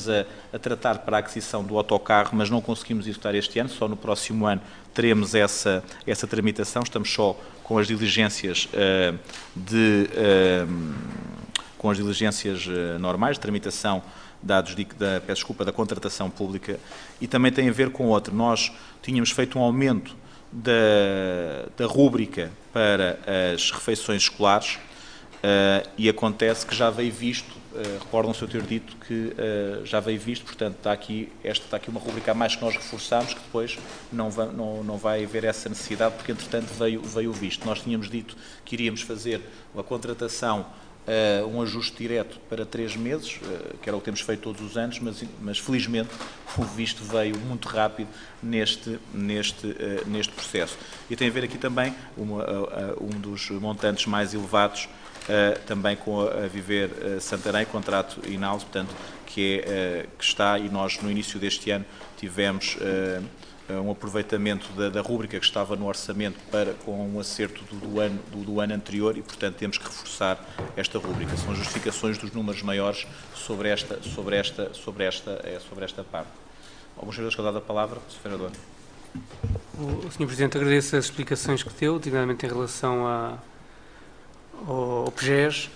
a tratar para a aquisição do autocarro, mas não conseguimos executar este ano, só no próximo ano teremos essa tramitação, estamos só com as diligências com as diligências normais, de tramitação da contratação pública, e também tem a ver com outro. Nós tínhamos feito um aumento da rúbrica para as refeições escolares e acontece que já veio visto, recordam-se eu ter dito que já veio visto, portanto está aqui uma rúbrica a mais que nós reforçamos, que depois não vai haver essa necessidade, porque entretanto veio visto. Nós tínhamos dito que iríamos fazer uma contratação, um ajuste direto para 3 meses, que era o que temos feito todos os anos, mas felizmente o visto veio muito rápido neste processo. E tem a ver aqui também um dos montantes mais elevados, também com a Viver Santarém, contrato in-house, portanto, que está, e nós no início deste ano tivemos um aproveitamento da rúbrica que estava no orçamento com um acerto do ano anterior e, portanto, temos que reforçar esta rúbrica. São justificações dos números maiores sobre esta parte. Alguns senhores que eu dado a palavra, Sr. Vereador. Sr. Presidente, agradeço as explicações que deu, diretamente em relação ao PGES.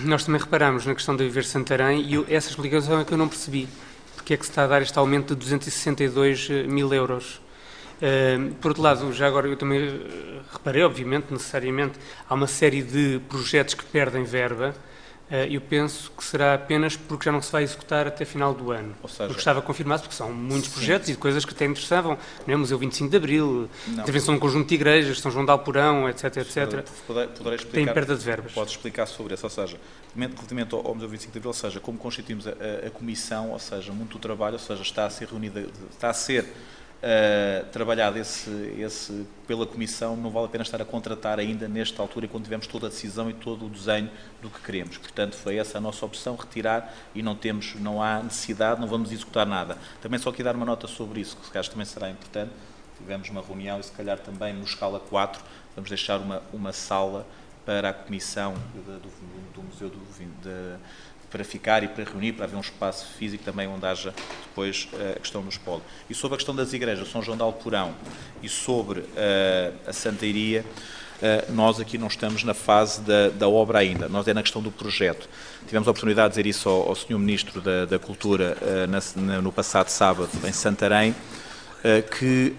Nós também reparamos na questão da Viver Santarém e essa explicação é que eu não percebi. Porque é que se está a dar este aumento de 262 mil euros? Por outro lado, já agora eu também reparei, obviamente, necessariamente, há uma série de projetos que perdem verba. Eu penso que será apenas porque já não se vai executar até final do ano. Ou seja, porque estava confirmado, porque são muitos projetos e coisas que até interessavam, não é? Museu 25 de Abril, intervenção de um conjunto de igrejas, São João de Alporão, etc, etc. Poderei explicar, tem perda de verbas. Pode explicar sobre isso, ou seja, relativamente ao Museu 25 de Abril, ou seja, como constituímos a comissão, ou seja, muito do trabalho, ou seja, está a ser reunida, está a ser trabalhado pela Comissão, não vale a pena estar a contratar ainda nesta altura, quando tivemos toda a decisão e todo o desenho do que queremos. Portanto, foi essa a nossa opção, retirar, e não há necessidade, não vamos executar nada. Também só aqui dar uma nota sobre isso, que se calhar também será importante. Tivemos uma reunião e se calhar também no escala 4, vamos deixar uma sala para a Comissão do Museu para ficar e para reunir, para haver um espaço físico também onde haja depois a questão do espólio. E sobre a questão das igrejas, São João de Alporão e sobre a Santa Iria, nós aqui não estamos na fase da obra ainda, nós é na questão do projeto. Tivemos a oportunidade de dizer isso ao Sr. Ministro da Cultura no passado sábado em Santarém, que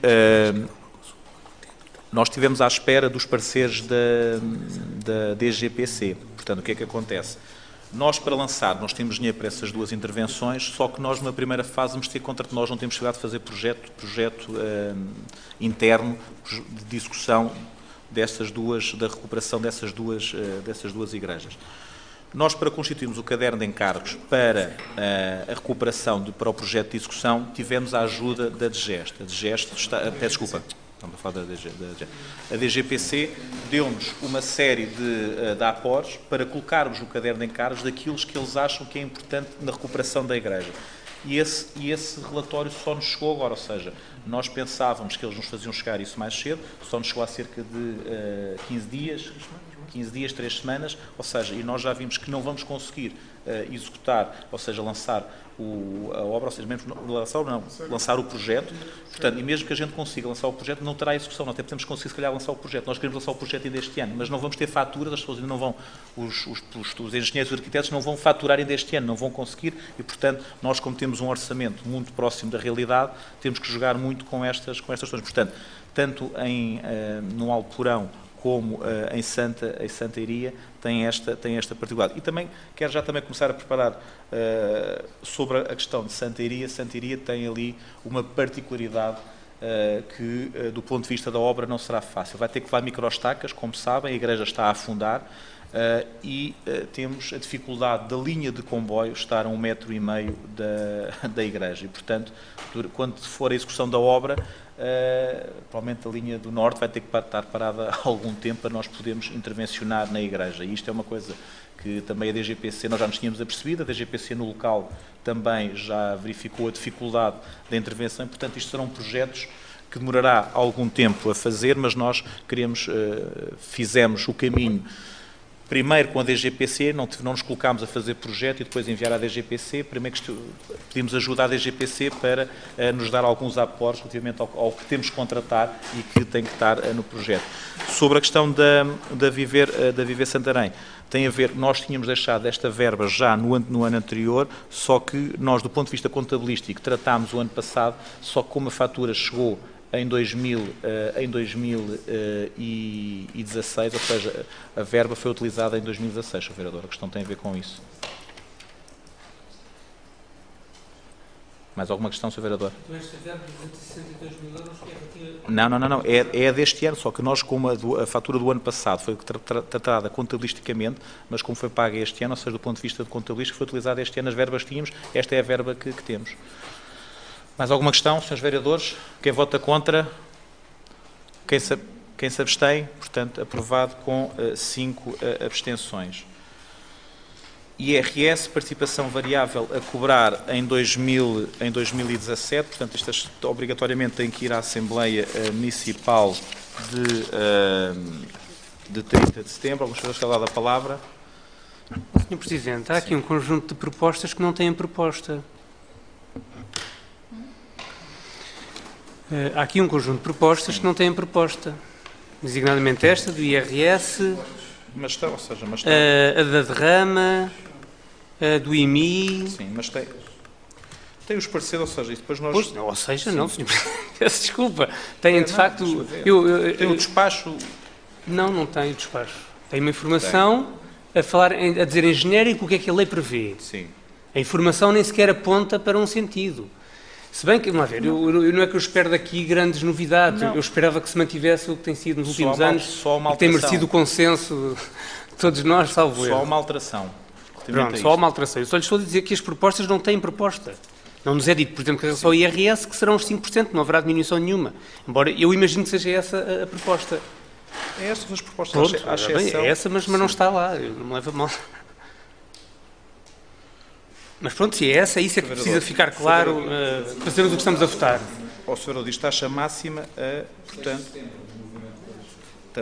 nós estivemos à espera dos pareceres da DGPC. Portanto, o que é que acontece? Nós, para lançar, nós temos dinheiro para essas duas intervenções, só que nós, na primeira fase, vamos ter contra nós, não temos chegado a fazer projeto interno de discussão da recuperação dessas duas igrejas. Nós, para constituirmos o caderno de encargos para a recuperação para o projeto de execução, tivemos a ajuda da DGEST. A DGPC deu-nos uma série de aporos para colocarmos no caderno de encargos daquilo que eles acham que é importante na recuperação da igreja. E esse relatório só nos chegou agora, ou seja, nós pensávamos que eles nos faziam chegar isso mais cedo, só nos chegou há cerca de 15 dias, 3 semanas, ou seja, e nós já vimos que não vamos conseguir executar, ou seja, lançar a obra, ou seja, mesmo lançar o projeto, portanto, e mesmo que a gente consiga lançar o projeto, não terá execução, não temos conseguir, se calhar, lançar o projeto. Nós queremos lançar o projeto ainda este ano, mas não vamos ter faturas, as pessoas ainda não vão, os engenheiros e os arquitetos não vão faturar ainda este ano, não vão conseguir, e, portanto, nós, como temos um orçamento muito próximo da realidade, temos que jogar muito com estas questões. Portanto, tanto no Alporão como em Santa Iria, tem esta particularidade. E também quero já começar a preparar sobre a questão de Santa Iria. Santa Iria tem ali uma particularidade que, do ponto de vista da obra, não será fácil. Vai ter que levar microestacas, como sabem, a igreja está a afundar, e temos a dificuldade da linha de comboio estar a 1,5 metro da igreja. E, portanto, quando for a execução da obra, provavelmente a linha do norte vai ter que estar parada há algum tempo para nós podermos intervencionar na igreja. E isto é uma coisa que também a DGPC, nós já nos tínhamos apercebido, a DGPC no local também já verificou a dificuldade da intervenção, e, portanto, isto serão projetos que demorará algum tempo a fazer, mas nós fizemos o caminho primeiro com a DGPC, não nos colocámos a fazer projeto e depois enviar à DGPC. Primeiro pedimos ajuda à DGPC para nos dar alguns aportes relativamente ao que temos que contratar e que tem que estar no projeto. Sobre a questão da Viver Santarém, tem a ver, nós tínhamos deixado esta verba já no ano anterior, só que nós, do ponto de vista contabilístico, tratámos o ano passado, só que como a fatura chegou em 2016, ou seja, a verba foi utilizada em 2016, Sr. Vereador. A questão tem a ver com isso. Mais alguma questão, Sr. Vereador? Então esta verba de 262 mil euros que é relativa... Não. É deste ano, só que nós, como a fatura do ano passado foi tratada contabilisticamente, mas como foi paga este ano, ou seja, do ponto de vista de contabilístico, foi utilizada este ano, as verbas que tínhamos, esta é a verba que temos. Mais alguma questão, senhores vereadores? Quem vota contra? Quem se abstém? Portanto, aprovado com 5 abstenções. IRS, participação variável a cobrar em 2017, portanto, isto obrigatoriamente tem que ir à Assembleia Municipal de 30 de setembro. Alguns senhores querem dar a palavra? Sr. Presidente, há aqui um conjunto de propostas que não têm proposta. Há aqui um conjunto de propostas que não têm proposta, designadamente esta do IRS, mas está, ou seja, a da derrama, a do IMI... Sim, mas tem os pareceres, ou seja, e depois nós... Pois, ou seja, não, Sr. Presidente, peço desculpa, tem de facto... Tem o despacho... Não tem o despacho. Tem uma informação a dizer em genérico o que é que a lei prevê. Sim. A informação nem sequer aponta para um sentido. Se bem que, vamos ver, não é que eu espero daqui grandes novidades, eu esperava que se mantivesse o que tem sido nos últimos anos, que tem merecido o consenso de todos nós, salvo eu. Só uma alteração. Pronto, só uma alteração. Eu só lhes estou a dizer que as propostas não têm proposta. Não nos é dito, por exemplo, que é só o IRS, que serão os 5%, não haverá diminuição nenhuma. Embora eu imagino que seja essa a proposta. É essas as propostas. Pronto, é essa, mas não está lá, não me leva mal. Mas pronto, se é essa, isso é que precisa ficar claro para sabermos o que estamos a votar. O senhor diz taxa máxima, portanto,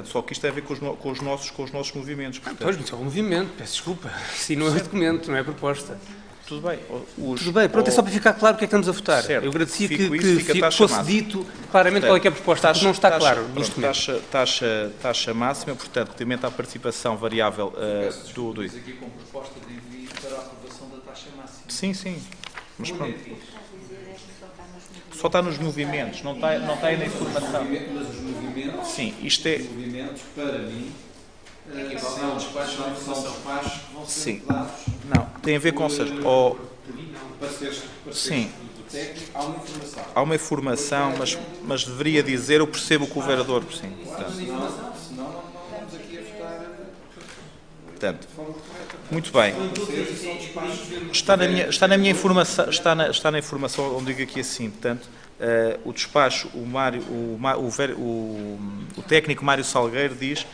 só que isto tem a ver com os nossos movimentos. Portanto. Pois, mas é um movimento, peço desculpa. Sim, não é documento, não é proposta. Tudo bem. Tudo bem, pronto, é só para ficar claro o que é que estamos a votar. Certo. Eu agradecia que fosse dito claramente qual é que é a proposta, porque não está claro nos documentos. Taxa máxima, portanto, relativamente à participação variável do... aqui com proposta de envio para a aprovação da taxa máxima. Sim. Mas pronto. Só está nos movimentos, não está aí na informação. Mas os movimentos... Sim, isto é... Os movimentos, para mim, são despachos que vão ser dados... Não, tem a ver com... Sim. Há uma informação, mas deveria dizer, eu percebo o que o vereador... Sim, portanto. Senão não vamos aqui a votar... Portanto, muito bem. Está na minha informação, está na informação onde digo aqui assim, portanto, o despacho, o técnico Mário Salgueiro diz,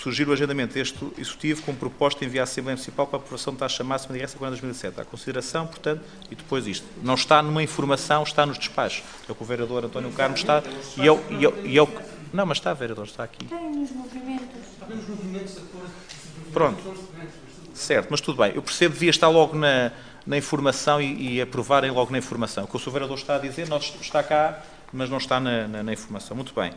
surgir o agendamento deste executivo com proposta de enviar à Assembleia Municipal para a aprovação de taxa máxima de IRS em 2007. À consideração, portanto, e depois isto. Não está numa informação, está nos despachos. É o que o vereador António Carmo está, e eu não, mas está, vereador, está aqui. Tem nos movimentos. Pronto, certo, mas tudo bem. Eu percebo que devia estar logo na informação e aprovarem logo na informação. O que o Sr. Vereador está a dizer está cá, mas não está na informação. Muito bem.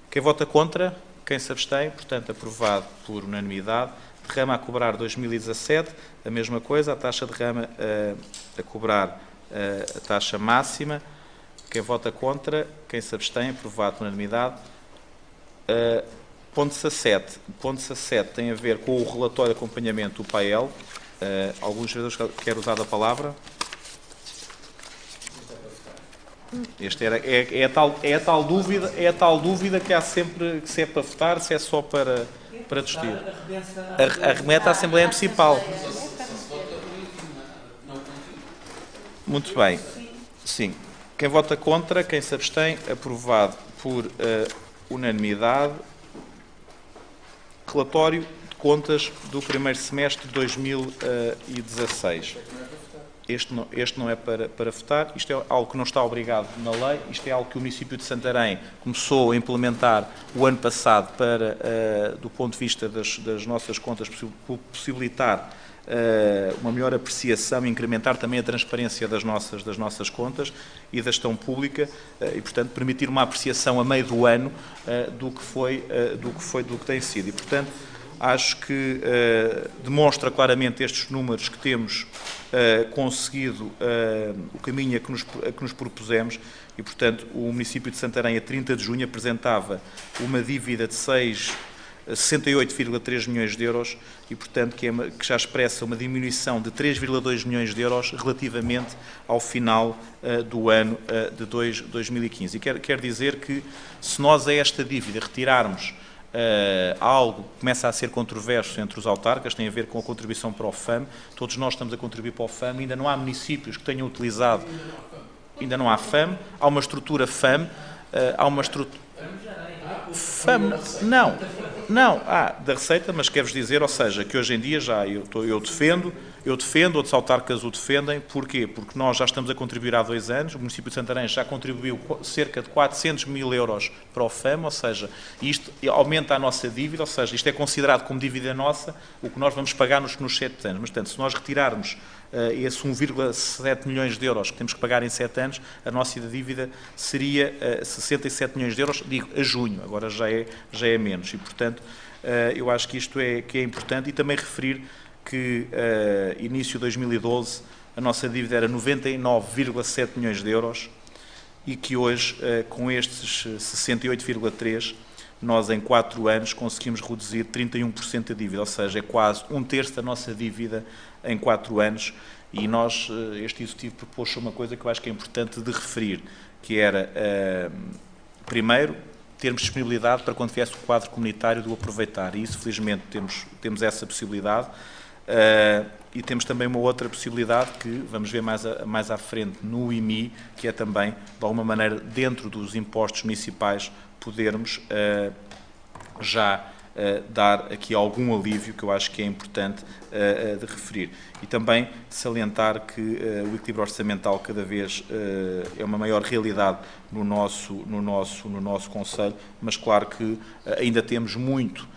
Quem vota contra? Quem se abstém? Portanto, aprovado por unanimidade. Derrama a cobrar 2017, a mesma coisa, a taxa de derrama a cobrar a taxa máxima. Quem vota contra? Quem se abstém? Aprovado por unanimidade. Ponto 17. Ponto 17 tem a ver com o relatório de acompanhamento do PAEL. Alguns vereadores querem usar a palavra? Este é a tal dúvida que há sempre, que se é para votar, se é só para discutir. Arremete à Assembleia Municipal. Muito bem. Sim. Quem vota contra, quem se abstém, aprovado por unanimidade. Relatório de contas do primeiro semestre de 2016. este não é para votar, isto é algo que não está obrigado na lei, isto é algo que o município de Santarém começou a implementar o ano passado para, do ponto de vista das nossas contas, possibilitar uma melhor apreciação e incrementar também a transparência das nossas contas e da gestão pública e, portanto, permitir uma apreciação a meio do ano do que tem sido. E, portanto, acho que demonstra claramente estes números que temos conseguido o caminho a que nos propusemos e, portanto, o município de Santarém, a 30 de junho, apresentava uma dívida de 68,3 milhões de euros e, portanto, que já expressa uma diminuição de 3,2 milhões de euros relativamente ao final do ano de 2015. E quero dizer que, se nós a esta dívida retirarmos algo que começa a ser controverso entre os autarcas, tem a ver com a contribuição para o FAM, todos nós estamos a contribuir para o FAM, ainda não há municípios que tenham utilizado, ainda não há FAM, há uma estrutura FAM, há uma estrutura... FAM, não, há da Receita, mas quero-vos dizer, ou seja, que hoje em dia já eu defendo, outros autarcas o defendem. Porquê? Porque nós já estamos a contribuir há 2 anos, o município de Santarém já contribuiu cerca de 400 mil euros para o FAM, ou seja, isto aumenta a nossa dívida, ou seja, isto é considerado como dívida nossa, o que nós vamos pagar nos 7 anos. Mas, portanto, se nós retirarmos esse 1,7 milhões de euros que temos que pagar em 7 anos, a nossa dívida seria 67 milhões de euros, digo, a junho, agora já é menos. E, portanto, eu acho que isto é importante e também referir que, início de 2012, a nossa dívida era 99,7 milhões de euros e que hoje, com estes 68,3, nós em 4 anos conseguimos reduzir 31% da dívida, ou seja, é quase 1/3 da nossa dívida em 4 anos e nós, este Executivo propôs uma coisa que eu acho que é importante de referir, que era, primeiro, termos disponibilidade para quando viesse o quadro comunitário do aproveitar, e isso felizmente temos essa possibilidade. E temos também uma outra possibilidade que vamos ver mais à frente no IMI, que é também, de alguma maneira, dentro dos impostos municipais, podermos já dar aqui algum alívio, que eu acho que é importante de referir. E também salientar que o equilíbrio orçamental cada vez é uma maior realidade no nosso Conselho, mas claro que ainda temos muito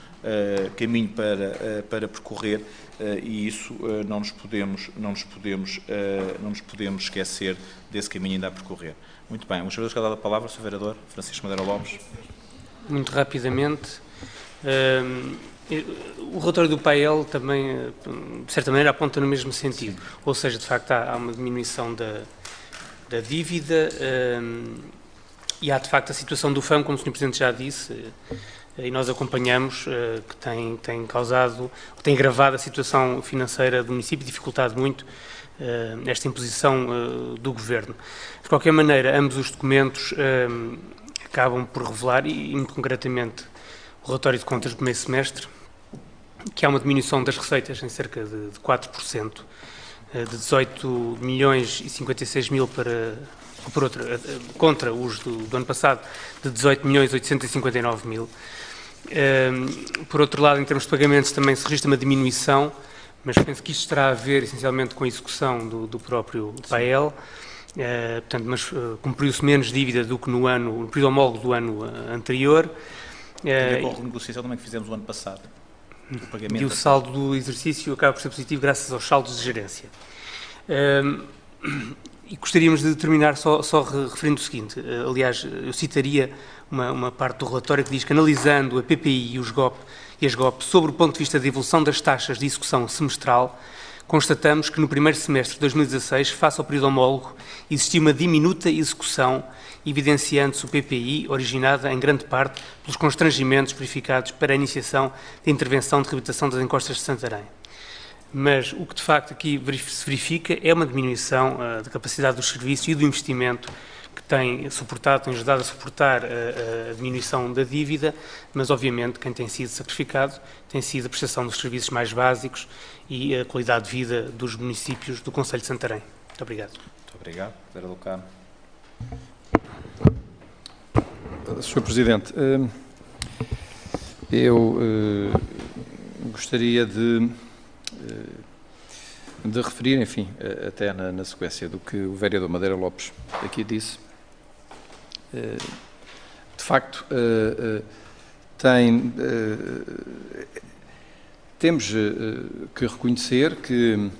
caminho para percorrer e isso não nos podemos esquecer desse caminho ainda a percorrer. Muito bem, vamos ver a palavra, Sr. Vereador Francisco Madeira Lopes. Muito rapidamente, o relatório do PAEL também, de certa maneira, aponta no mesmo sentido, ou seja, de facto há uma diminuição da dívida e há de facto a situação do FAM, como o Sr. Presidente já disse, e nós acompanhamos, que tem causado, tem agravado a situação financeira do município e dificultado muito esta imposição do Governo. De qualquer maneira, ambos os documentos acabam por revelar, e muito concretamente o relatório de contas do primeiro semestre, que há uma diminuição das receitas em cerca de 4%, de 18 milhões e 56 mil contra os do ano passado, de 18 milhões e 859 mil. Por outro lado, em termos de pagamentos, também se registra uma diminuição, mas penso que isto terá a ver essencialmente com a execução do próprio PAEL, portanto, mas cumpriu-se menos dívida do que no período homólogo do ano anterior. Tem a ver com a renegociação também que fizemos o ano passado. E o saldo do exercício acaba por ser positivo graças aos saldos de gerência. E gostaríamos de terminar só referindo o seguinte, aliás, eu citaria uma parte do relatório que diz que, analisando a PPI e as GOP sobre o ponto de vista da evolução das taxas de execução semestral, constatamos que no primeiro semestre de 2016, face ao período homólogo, existiu uma diminuta execução, evidenciando-se o PPI, originada em grande parte pelos constrangimentos verificados para a iniciação da intervenção de reabilitação das encostas de Santarém. Mas o que de facto aqui se verifica é uma diminuição da capacidade dos serviços e do investimento que tem ajudado a suportar a diminuição da dívida, mas obviamente quem tem sido sacrificado tem sido a prestação dos serviços mais básicos e a qualidade de vida dos municípios do Concelho de Santarém. Muito obrigado. Muito obrigado. Vereador Carmo. Sr. Presidente, eu gostaria de de referir, enfim, até na sequência do que o vereador Madeira Lopes aqui disse. De facto, temos que reconhecer que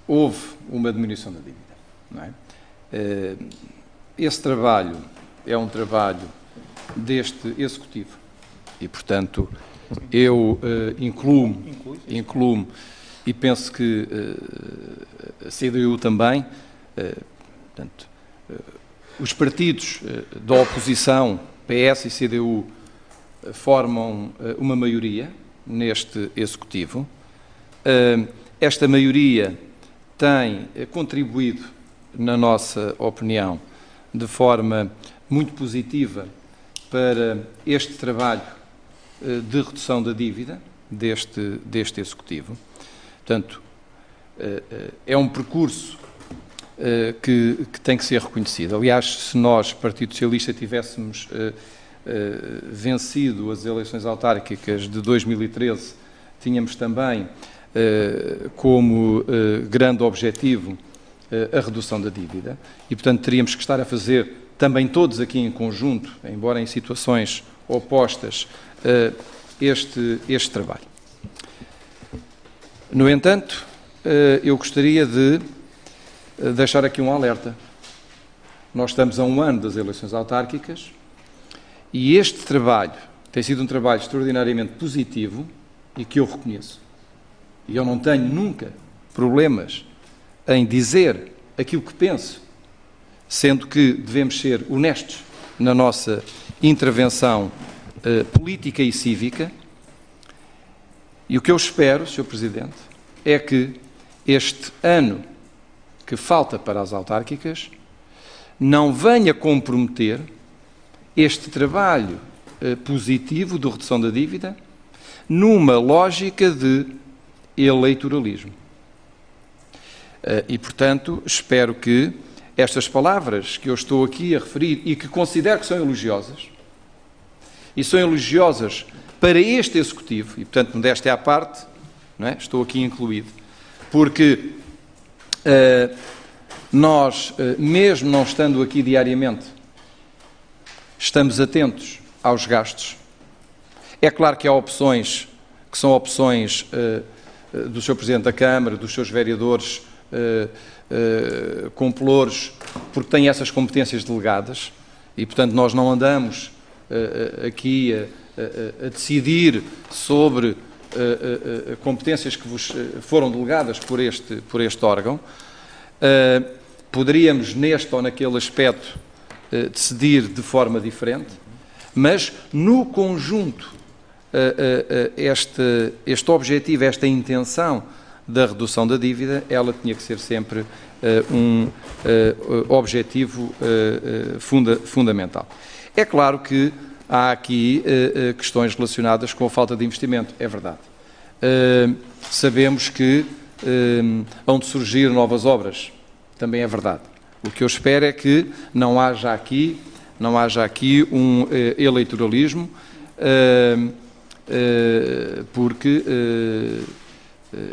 houve uma diminuição da dívida, não é? Esse trabalho é um trabalho deste Executivo e, portanto, eu incluo-me e penso que a CDU também, portanto, os partidos da oposição, PS e CDU, formam uma maioria neste Executivo. Esta maioria tem contribuído, na nossa opinião, de forma muito positiva para este trabalho de redução da dívida deste Executivo. Portanto, é um percurso que tem que ser reconhecido. Aliás, se nós, Partido Socialista, tivéssemos vencido as eleições autárquicas de 2013, tínhamos também como grande objetivo a redução da dívida e, portanto, teríamos que estar a fazer também todos aqui em conjunto, embora em situações opostas, este trabalho. No entanto, eu gostaria de deixar aqui um alerta. Nós estamos a um ano das eleições autárquicas e este trabalho tem sido um trabalho extraordinariamente positivo e que eu reconheço. E eu não tenho nunca problemas em dizer aquilo que penso, sendo que devemos ser honestos na nossa intervenção política e cívica. E o que eu espero, Sr. Presidente, é que este ano que falta para as autárquicas não venha comprometer este trabalho positivo de redução da dívida numa lógica de eleitoralismo. E, portanto, espero que estas palavras que eu estou aqui a referir e que considero que são elogiosas, e são elogiosas para este Executivo, e, portanto, modéstia à parte, não é? Estou aqui incluído, porque nós, mesmo não estando aqui diariamente, estamos atentos aos gastos. É claro que há opções que são opções do Sr. Presidente da Câmara, dos seus vereadores com pelouros, porque têm essas competências delegadas e, portanto, nós não andamos aqui a decidir sobre competências que vos foram delegadas por este órgão. Poderíamos, neste ou naquele aspecto, decidir de forma diferente, mas, no conjunto, este objetivo, esta intenção da redução da dívida, ela tinha que ser sempre um objetivo fundamental. É claro que há aqui questões relacionadas com a falta de investimento, é verdade. Sabemos que hão de surgir novas obras, também é verdade. O que eu espero é que não haja aqui um eleitoralismo, porque,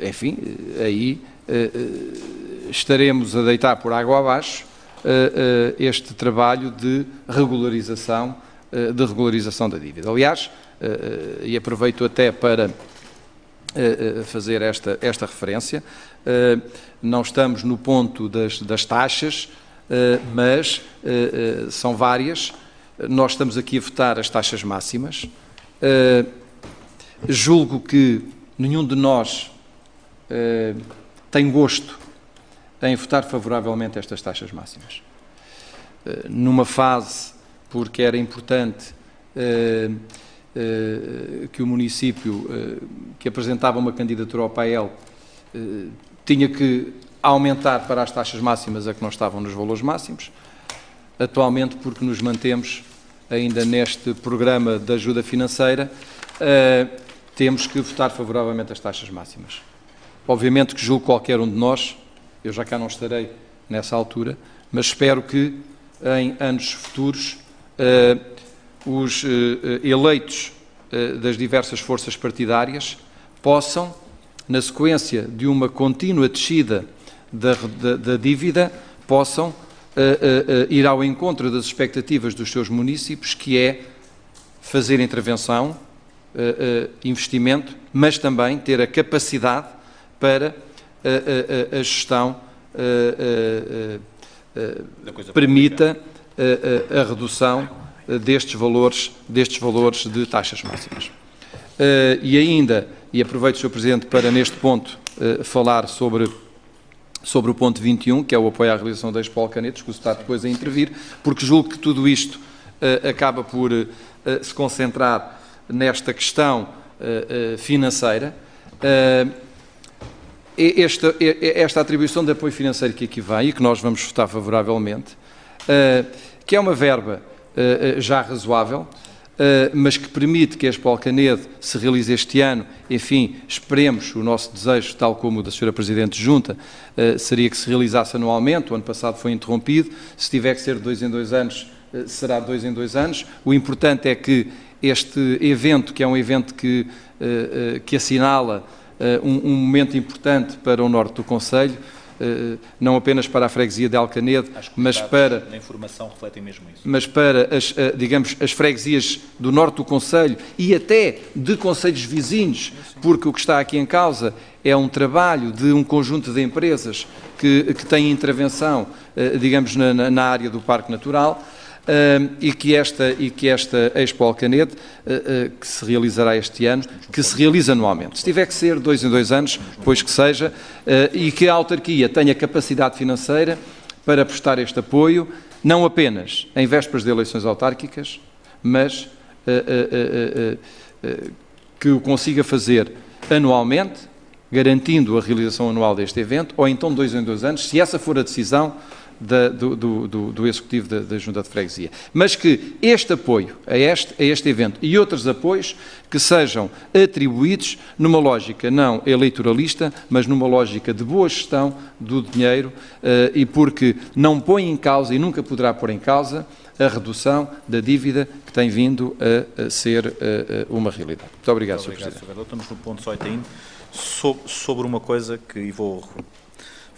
enfim, aí estaremos a deitar por água abaixo este trabalho de regularização da dívida. Aliás, e aproveito até para fazer esta referência, não estamos no ponto das taxas, mas são várias. Nós estamos aqui a votar as taxas máximas. Julgo que nenhum de nós tem gosto em votar favoravelmente estas taxas máximas. Numa fase, porque era importante que o município que apresentava uma candidatura ao PAEL tinha que aumentar para as taxas máximas a que não estavam nos valores máximos. Atualmente, porque nos mantemos ainda neste programa de ajuda financeira, temos que votar favoravelmente as taxas máximas. Obviamente que julgo qualquer um de nós, eu já cá não estarei nessa altura, mas espero que em anos futuros os eleitos das diversas forças partidárias possam na sequência de uma contínua descida da dívida, possam ir ao encontro das expectativas dos seus municípios, que é fazer intervenção, investimento, mas também ter a capacidade para a gestão permita a redução destes valores de taxas máximas. E aproveito, Sr. Presidente, para neste ponto falar sobre o ponto 21, que é o apoio à realização da Expo Alcanetes, que o está depois a intervir, porque julgo que tudo isto acaba por se concentrar nesta questão financeira. Esta atribuição de apoio financeiro que aqui vem e que nós vamos votar favoravelmente, que é uma verba já razoável, mas que permite que a Expo Alcanedo se realize este ano. Enfim, esperemos, o nosso desejo, tal como o da Sra. Presidente Junta, seria que se realizasse anualmente. O ano passado foi interrompido, se tiver que ser de 2 em 2 anos, será de 2 em 2 anos. O importante é que este evento, que é um evento que assinala um momento importante para o norte do concelho, não apenas para a freguesia de Alcanedo, mas para a informação refletem mesmo isso. Mas para as freguesias do norte do concelho e até de concelhos vizinhos, porque o que está aqui em causa é um trabalho de um conjunto de empresas que têm intervenção, digamos, na área do Parque Natural. E que esta Expo Alcanedo, que se realizará este ano, que se realiza anualmente. Se tiver que ser 2 em 2 anos, pois que seja, e que a autarquia tenha capacidade financeira para prestar este apoio, não apenas em vésperas de eleições autárquicas, mas que o consiga fazer anualmente, garantindo a realização anual deste evento, ou então 2 em 2 anos, se essa for a decisão do Executivo da Junta de Freguesia. Mas que este apoio a este evento e outros apoios que sejam atribuídos numa lógica não eleitoralista, mas numa lógica de boa gestão do dinheiro, e porque não põe em causa e nunca poderá pôr em causa a redução da dívida que tem vindo a ser uma realidade. Muito obrigado, Sr. Presidente. Estamos no ponto 18 ainda, sobre uma coisa que, e vou...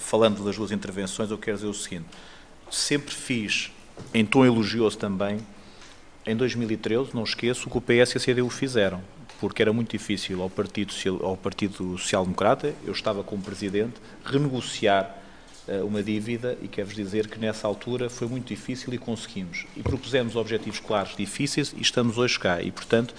Falando das duas intervenções, eu quero dizer o seguinte: sempre fiz, em tom elogioso também, em 2013, não esqueço, o que o PS e a CDU fizeram, porque era muito difícil ao Partido Social Democrata, eu estava como Presidente, renegociar uma dívida, e quero-vos dizer que nessa altura foi muito difícil e conseguimos. E propusemos objetivos claros, difíceis, e estamos hoje cá. E, portanto,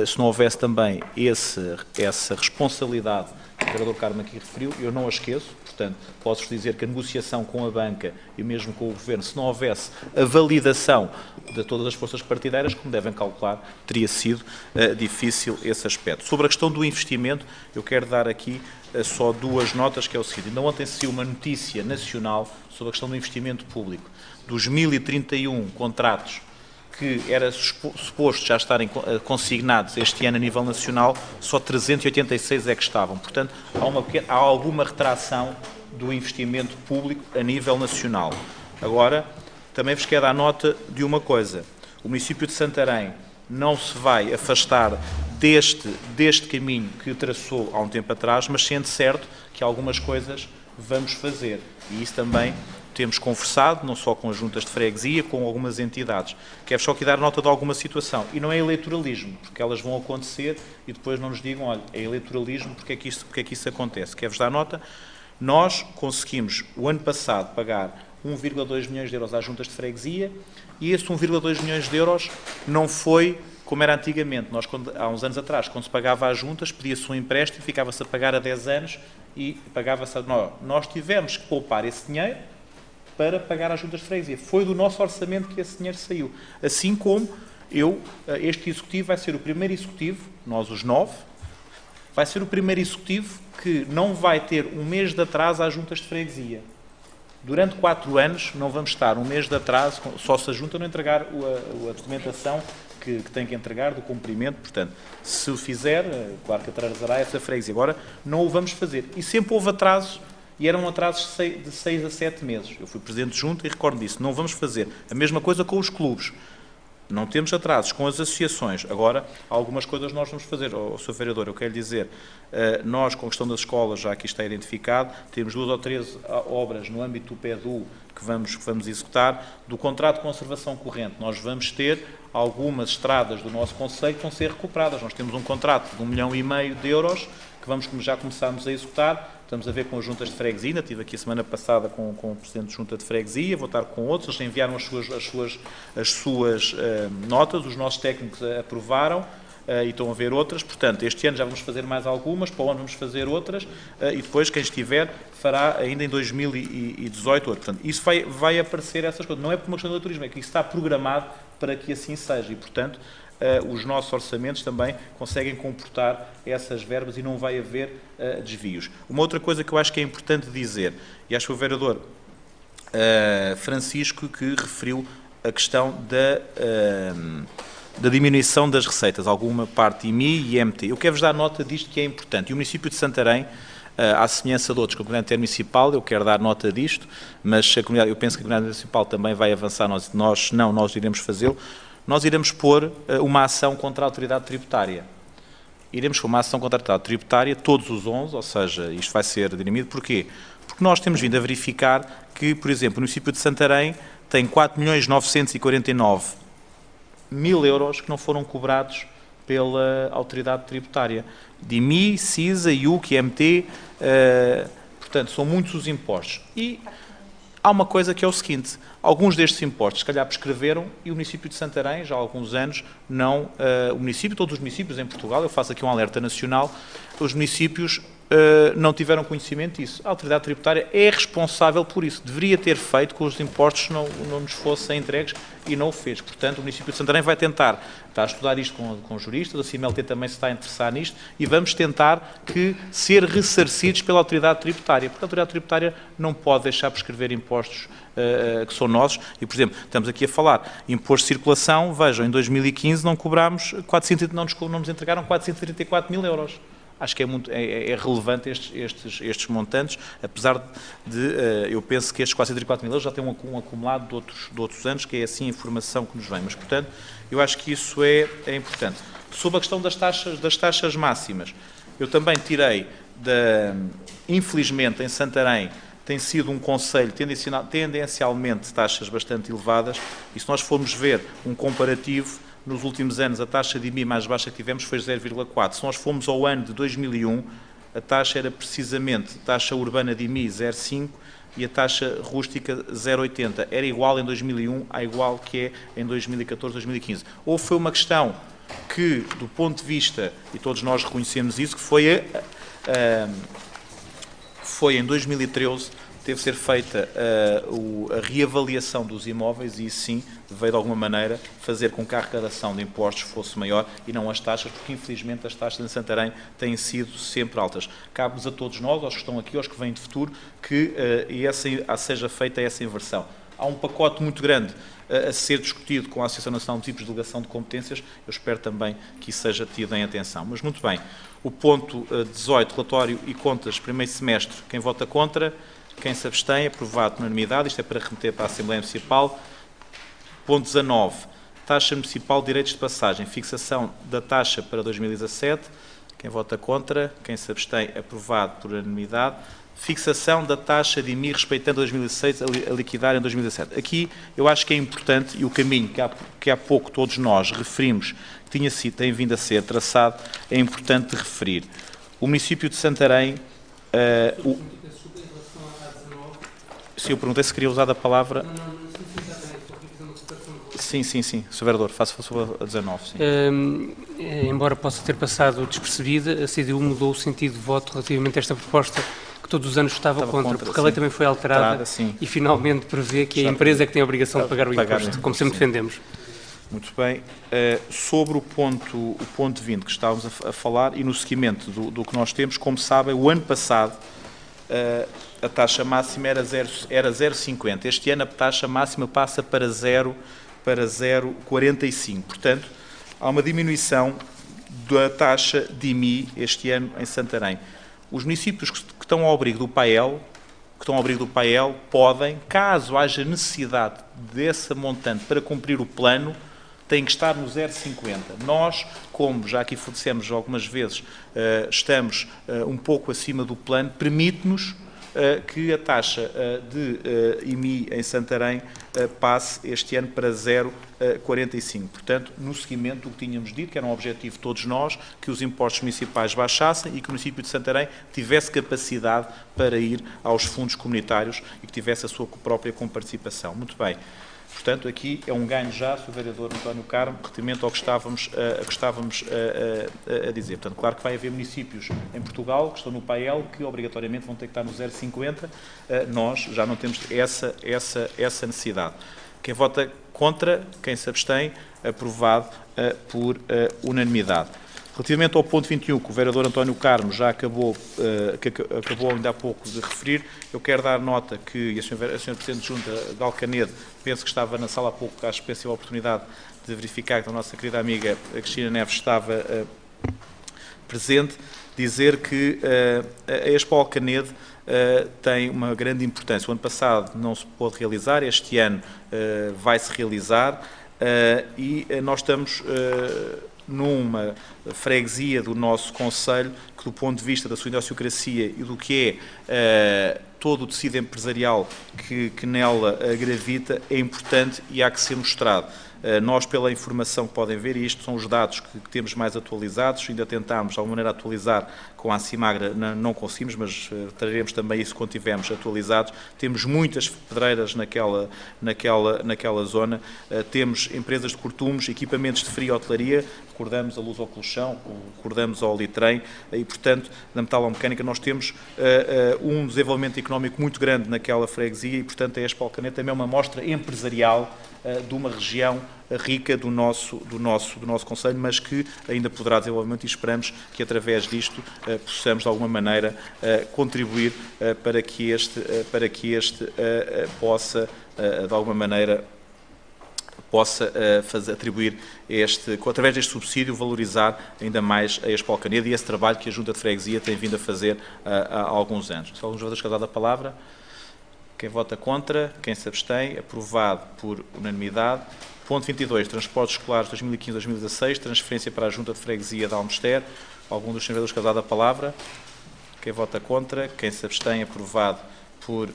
se não houvesse também essa responsabilidade que o vereador Carmo aqui referiu, eu não a esqueço. Portanto, posso-vos dizer que a negociação com a banca e mesmo com o Governo, se não houvesse a validação de todas as forças partidárias, como devem calcular, teria sido difícil esse aspecto. Sobre a questão do investimento, eu quero dar aqui só 2 notas, que é o seguinte: ainda ontem saiu uma notícia nacional sobre a questão do investimento público. Dos 1031 contratos que era suposto já estarem consignados este ano a nível nacional, só 386 é que estavam. Portanto, há alguma retração do investimento público a nível nacional. Agora, também vos quero dar nota de uma coisa: o município de Santarém não se vai afastar deste caminho que traçou há um tempo atrás, mas sendo certo que algumas coisas vamos fazer. E isso também temos conversado, não só com as juntas de freguesia, com algumas entidades. Quero só aqui dar nota de alguma situação. E não é eleitoralismo, porque elas vão acontecer e depois não nos digam: olha, é eleitoralismo, porque é que isso acontece. Quero-vos dar nota. Nós conseguimos, o ano passado, pagar 1,2 milhões de euros às juntas de freguesia, e esse 1,2 milhões de euros não foi como era antigamente. Nós, há uns anos atrás, quando se pagava às juntas, pedia-se um empréstimo, ficava-se a pagar a 10 anos e pagava-se a... Nós tivemos que poupar esse dinheiro para pagar às juntas de freguesia. Foi do nosso orçamento que esse dinheiro saiu. Assim como este Executivo vai ser o primeiro Executivo, nós os 9, vai ser o primeiro Executivo que não vai ter um mês de atraso às juntas de freguesia. Durante 4 anos não vamos estar um mês de atraso, só se a junta não entregar a documentação que tem que entregar do cumprimento. Portanto, se o fizer, claro que atrasará essa freguesia. Agora, não o vamos fazer. E sempre houve atrasos, e eram atrasos de 6 a 7 meses. Eu fui Presidente de Junta e recordo disso. Não vamos fazer. A mesma coisa com os clubes. não temos atrasos com as associações. Agora, algumas coisas nós vamos fazer. Sr. Vereador, eu quero dizer, nós, com a questão das escolas, já aqui está identificado, temos 2 ou 3 obras no âmbito do PEDU que vamos executar. Do contrato de conservação corrente, nós vamos ter algumas estradas do nosso concelho que vão ser recuperadas. Nós temos um contrato de 1,5 milhão de euros que já começámos a executar. Estamos a ver com as juntas de freguesia, ainda estive aqui a semana passada com o Presidente de Junta de Freguesia, vou estar com outros, eles enviaram as suas notas, os nossos técnicos aprovaram e estão a ver outras. Portanto, este ano já vamos fazer mais algumas, para o ano vamos fazer outras e depois quem estiver fará ainda em 2018 outras. Portanto, isso vai aparecer essas coisas. Não é por uma questão do turismo, é que isso está programado para que assim seja e, portanto, os nossos orçamentos também conseguem comportar essas verbas e não vai haver desvios. Uma outra coisa que eu acho que é importante dizer, e acho que o vereador Francisco que referiu a questão da diminuição das receitas, alguma parte IMI e IMT. Eu quero-vos dar nota disto que é importante. E o município de Santarém, à semelhança de outros, com a comunidade intermunicipal, eu quero dar nota disto, mas eu penso que a comunidade municipal também vai avançar, nós iremos fazê-lo. Nós iremos pôr uma ação contra a autoridade tributária. Iremos pôr uma ação contra a autoridade tributária, todos os 11, ou seja, isto vai ser dirimido. Porquê? Porque nós temos vindo a verificar que, por exemplo, o município de Santarém tem 4.949.000 euros que não foram cobrados pela autoridade tributária. De IMI, CISA, IUC, IMT, portanto, são muitos os impostos. E há uma coisa que é o seguinte, alguns destes impostos, se calhar, prescreveram e o município de Santarém, já há alguns anos, todos os municípios em Portugal, eu faço aqui um alerta nacional, os municípios não tiveram conhecimento disso. A autoridade tributária é responsável por isso. Deveria ter feito que os impostos não nos fossem entregues e não o fez. Portanto, o município de Santarém vai tentar, está a estudar isto com juristas, a CIMLT também se está a interessar nisto, e vamos tentar ser ressarcidos pela autoridade tributária, porque a autoridade tributária não pode deixar prescrever impostos que são nossos. E, por exemplo, estamos aqui a falar imposto de circulação, vejam, em 2015 não cobrámos, não nos entregaram 434.000 euros. Acho que é relevante estes montantes, apesar de eu penso que estes 434.000 euros já têm um acumulado de outros anos, que é assim a informação que nos vem. Mas, portanto, eu acho que isso é importante. Sobre a questão das taxas máximas, eu também tirei, infelizmente, em Santarém, tem sido um concelho tendencialmente de taxas bastante elevadas, e se nós formos ver um comparativo, nos últimos anos, a taxa de IMI mais baixa que tivemos foi 0,4. Se nós formos ao ano de 2001, a taxa era precisamente, a taxa urbana de IMI 0,5 e a taxa rústica 0,80. Era igual em 2001 à igual que é em 2014, 2015. Ou foi uma questão que, do ponto de vista, e todos nós reconhecemos isso, que foi em 2013, teve de ser feita a reavaliação dos imóveis e isso sim veio de alguma maneira fazer com que a arrecadação de impostos fosse maior e não as taxas, porque infelizmente as taxas em Santarém têm sido sempre altas. Cabe-nos a todos nós, aos que estão aqui, aos que vêm de futuro, que seja feita essa inversão. Há um pacote muito grande a ser discutido com a Associação Nacional de Municípios de Delegação de Competências, eu espero também que isso seja tido em atenção. Mas muito bem, o ponto 18, relatório e contas, primeiro semestre, quem vota contra? Quem se abstém, aprovado por unanimidade. Isto é para remeter para a Assembleia Municipal. Ponto 19. Taxa Municipal de Direitos de Passagem. Fixação da taxa para 2017. Quem vota contra, quem se abstém, aprovado por unanimidade. Fixação da taxa de IMI respeitando 2016 a liquidar em 2017. Aqui eu acho que é importante, e o caminho que há pouco todos nós referimos, que tem vindo a ser traçado, é importante referir. O município de Santarém... Se eu perguntei se queria usar a palavra... Sim, Sr. Vereador, faço sobre a 19. Sim. Embora possa ter passado despercebida, a CDU mudou o sentido de voto relativamente a esta proposta que todos os anos estava contra, porque a lei também foi alterada e finalmente prevê que a empresa é que tem a obrigação de pagar o imposto, como sempre defendemos. Muito bem. Sobre o ponto 20 que estávamos a falar e no seguimento do que nós temos, como sabem, o ano passado a taxa máxima era 0,50. Este ano a taxa máxima passa para 0,45. Portanto, há uma diminuição da taxa de IMI este ano em Santarém. Os municípios que estão ao abrigo do PAEL, podem, caso haja necessidade desse montante para cumprir o plano, tem que estar no 0,50. Nós, como já aqui dissemos algumas vezes, estamos um pouco acima do plano, permite-nos que a taxa de IMI em Santarém passe este ano para 0,45. Portanto, no seguimento do que tínhamos dito, que era um objetivo de todos nós, que os impostos municipais baixassem e que o município de Santarém tivesse capacidade para ir aos fundos comunitários e que tivesse a sua própria comparticipação. Muito bem. Portanto, aqui é um ganho já, Sr. Vereador António Carmo, relativamente ao que estávamos a dizer. Portanto, claro que vai haver municípios em Portugal que estão no PAEL que obrigatoriamente vão ter que estar no 0,50. Nós já não temos essa necessidade. Quem vota contra, quem se abstém, aprovado por unanimidade. Relativamente ao ponto 21, que o vereador António Carmo já acabou ainda há pouco de referir, eu quero dar nota que a senhora Presidente de Junta de Alcanedo, penso que estava na sala há pouco, acho que penso a oportunidade de verificar que a nossa querida amiga Cristina Neves estava presente, dizer que a Expo Alcanedo tem uma grande importância. O ano passado não se pôde realizar, este ano vai-se realizar e nós estamos numa freguesia do nosso concelho que, do ponto de vista da sua idiosincrasia e do que é todo o tecido empresarial que nela gravita, é importante e há que ser mostrado. Nós, pela informação que podem ver, e isto são os dados que temos mais atualizados, ainda tentámos, de alguma maneira, atualizar com a Acimagra, não conseguimos, mas traremos também isso quando tivermos atualizados. Temos muitas pedreiras naquela zona, temos empresas de cortumes, equipamentos de frio e hotelaria, recordamos a Luz ao Colchão, recordamos ao Litrem, e, portanto, na metalomecânica nós temos um desenvolvimento económico muito grande naquela freguesia e, portanto, a Expo Alcanedo também é uma mostra empresarial de uma região rica do nosso concelho, mas que ainda poderá desenvolvimento e esperamos que através disto possamos de alguma maneira contribuir para que este possa de alguma maneira atribuir através deste subsídio, valorizar ainda mais a Expo Alcanedo e esse trabalho que a Junta de Freguesia tem vindo a fazer há alguns anos. Se alguns votos dado a palavra. Quem vota contra, quem se abstém, aprovado por unanimidade. Ponto 22, transportes escolares 2015-2016, transferência para a Junta de Freguesia de Almester. Algum dos senhores vereadores dado a palavra? Quem vota contra, quem se abstém, aprovado por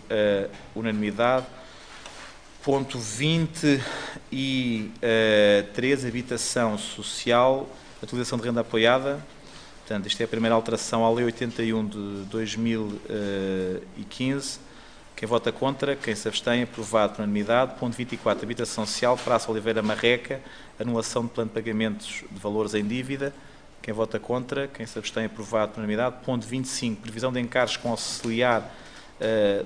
unanimidade. Ponto 23, habitação social, atualização de renda apoiada. Portanto, isto é a primeira alteração à Lei 81 de 2015. Quem vota contra, quem se abstém, aprovado por unanimidade. Ponto 24, habitação social, Praça Oliveira Marreca, anulação de plano de pagamentos de valores em dívida. Quem vota contra, quem se abstém, aprovado por unanimidade. Ponto 25, previsão de encargos com auxiliar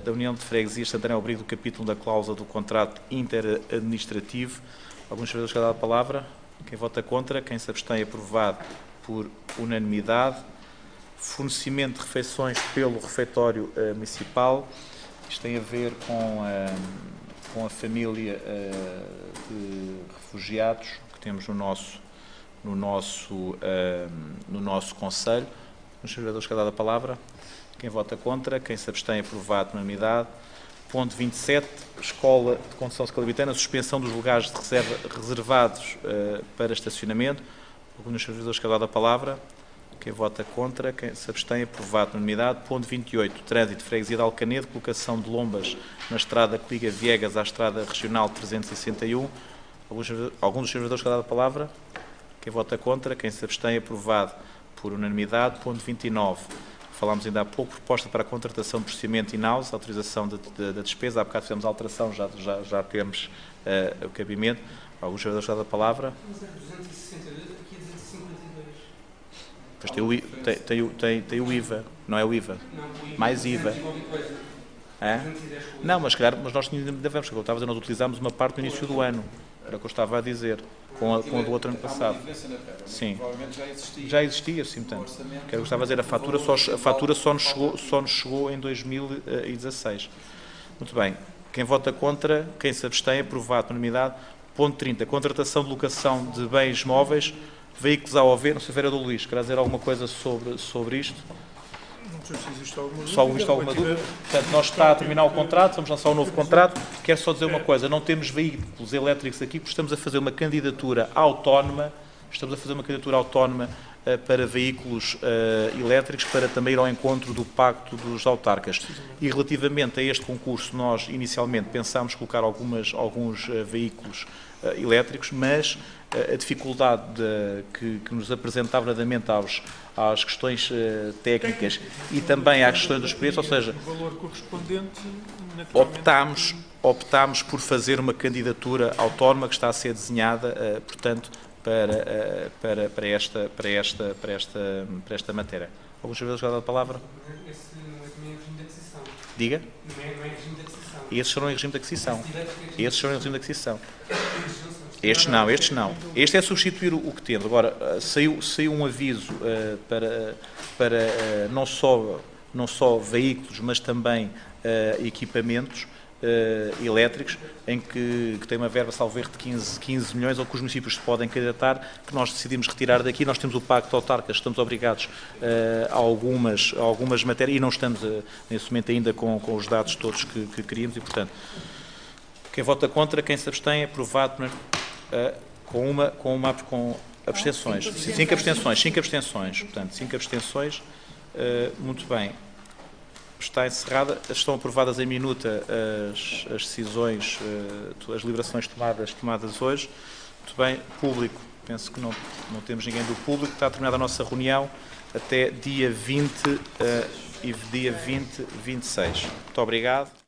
da União de Freguesias de Santarém ao abrigo do capítulo da cláusula do contrato interadministrativo. Alguns senhores que dão a palavra. Quem vota contra, quem se abstém, aprovado por unanimidade. Fornecimento de refeições pelo refeitório municipal. Isto tem a ver com a família de refugiados que temos no nosso concelho. Os senhores vereadores que dão a palavra. Quem vota contra, quem se abstém, aprovado por unanimidade. Ponto 27, Escola de Condução Escalabitana, suspensão dos lugares de reserva reservados para estacionamento. Alguns dos senhores vereadores que dão a palavra. Quem vota contra, quem se abstém, aprovado por unanimidade. Ponto 28, trânsito, freguesia de Alcanedo, colocação de lombas na estrada que liga Viegas à estrada regional 361. Alguns dos senhores vereadores que dão a palavra. Quem vota contra, quem se abstém, aprovado por unanimidade. Ponto 29, falámos ainda há pouco, proposta para a contratação de procedimento in-house, autorização da despesa. Há bocado fizemos a alteração, já temos o cabimento. Alguns senhores vereadores que dão a palavra. Pois tem o IVA, não é o IVA? Mais IVA. É? Não, mas nós devemos, como eu estava a dizer, nós utilizámos uma parte no início do ano, era o que eu estava a dizer, com a do outro ano passado. Sim. Já existia, sim, portanto. Que era o que eu estava a dizer, a fatura só nos chegou em 2016. Muito bem. Quem vota contra, quem se abstém, aprovado por unanimidade. Ponto 30, contratação de locação de bens móveis, veículos a OV, não sei se era do Luís, quer dizer alguma coisa sobre isto? sei se existe alguma dúvida. Só existe alguma dúvida. Portanto, nós está a terminar o contrato, vamos lançar um novo contrato. Quero só dizer uma coisa, não temos veículos elétricos aqui, porque estamos a fazer uma candidatura autónoma, para veículos elétricos, para também ir ao encontro do Pacto dos Autarcas. E relativamente a este concurso, nós inicialmente pensámos colocar alguns veículos elétricos, mas a dificuldade que nos apresentava verdadeiramente às questões técnicas e também às questões dos preços, ou seja, o valor correspondente, optámos por fazer uma candidatura autónoma que está a ser desenhada, portanto, para esta matéria. Alguns servidores já dão a palavra? Esse não é também regime de aquisição. Diga? Não é regime de aquisição. Esses serão em regime de aquisição. Estes não. Este é substituir o que temos. Agora, saiu um aviso para não só veículos, mas também equipamentos elétricos, em que tem uma verba, salvo erro, de 15 milhões, ou que os municípios se podem candidatar, que nós decidimos retirar daqui. Nós temos o Pacto de Autarcas, estamos obrigados a algumas matérias, e não estamos nesse momento ainda com os dados todos que queríamos, e, portanto, quem vota contra, quem se abstém, aprovado com abstenções. 5 abstenções. Portanto, 5 abstenções. Muito bem. Está encerrada. Estão aprovadas em minuta as decisões, as deliberações tomadas hoje. Muito bem. Público. Penso que não temos ninguém do público. Está terminada a nossa reunião até dia 20 e dia 26. Muito obrigado.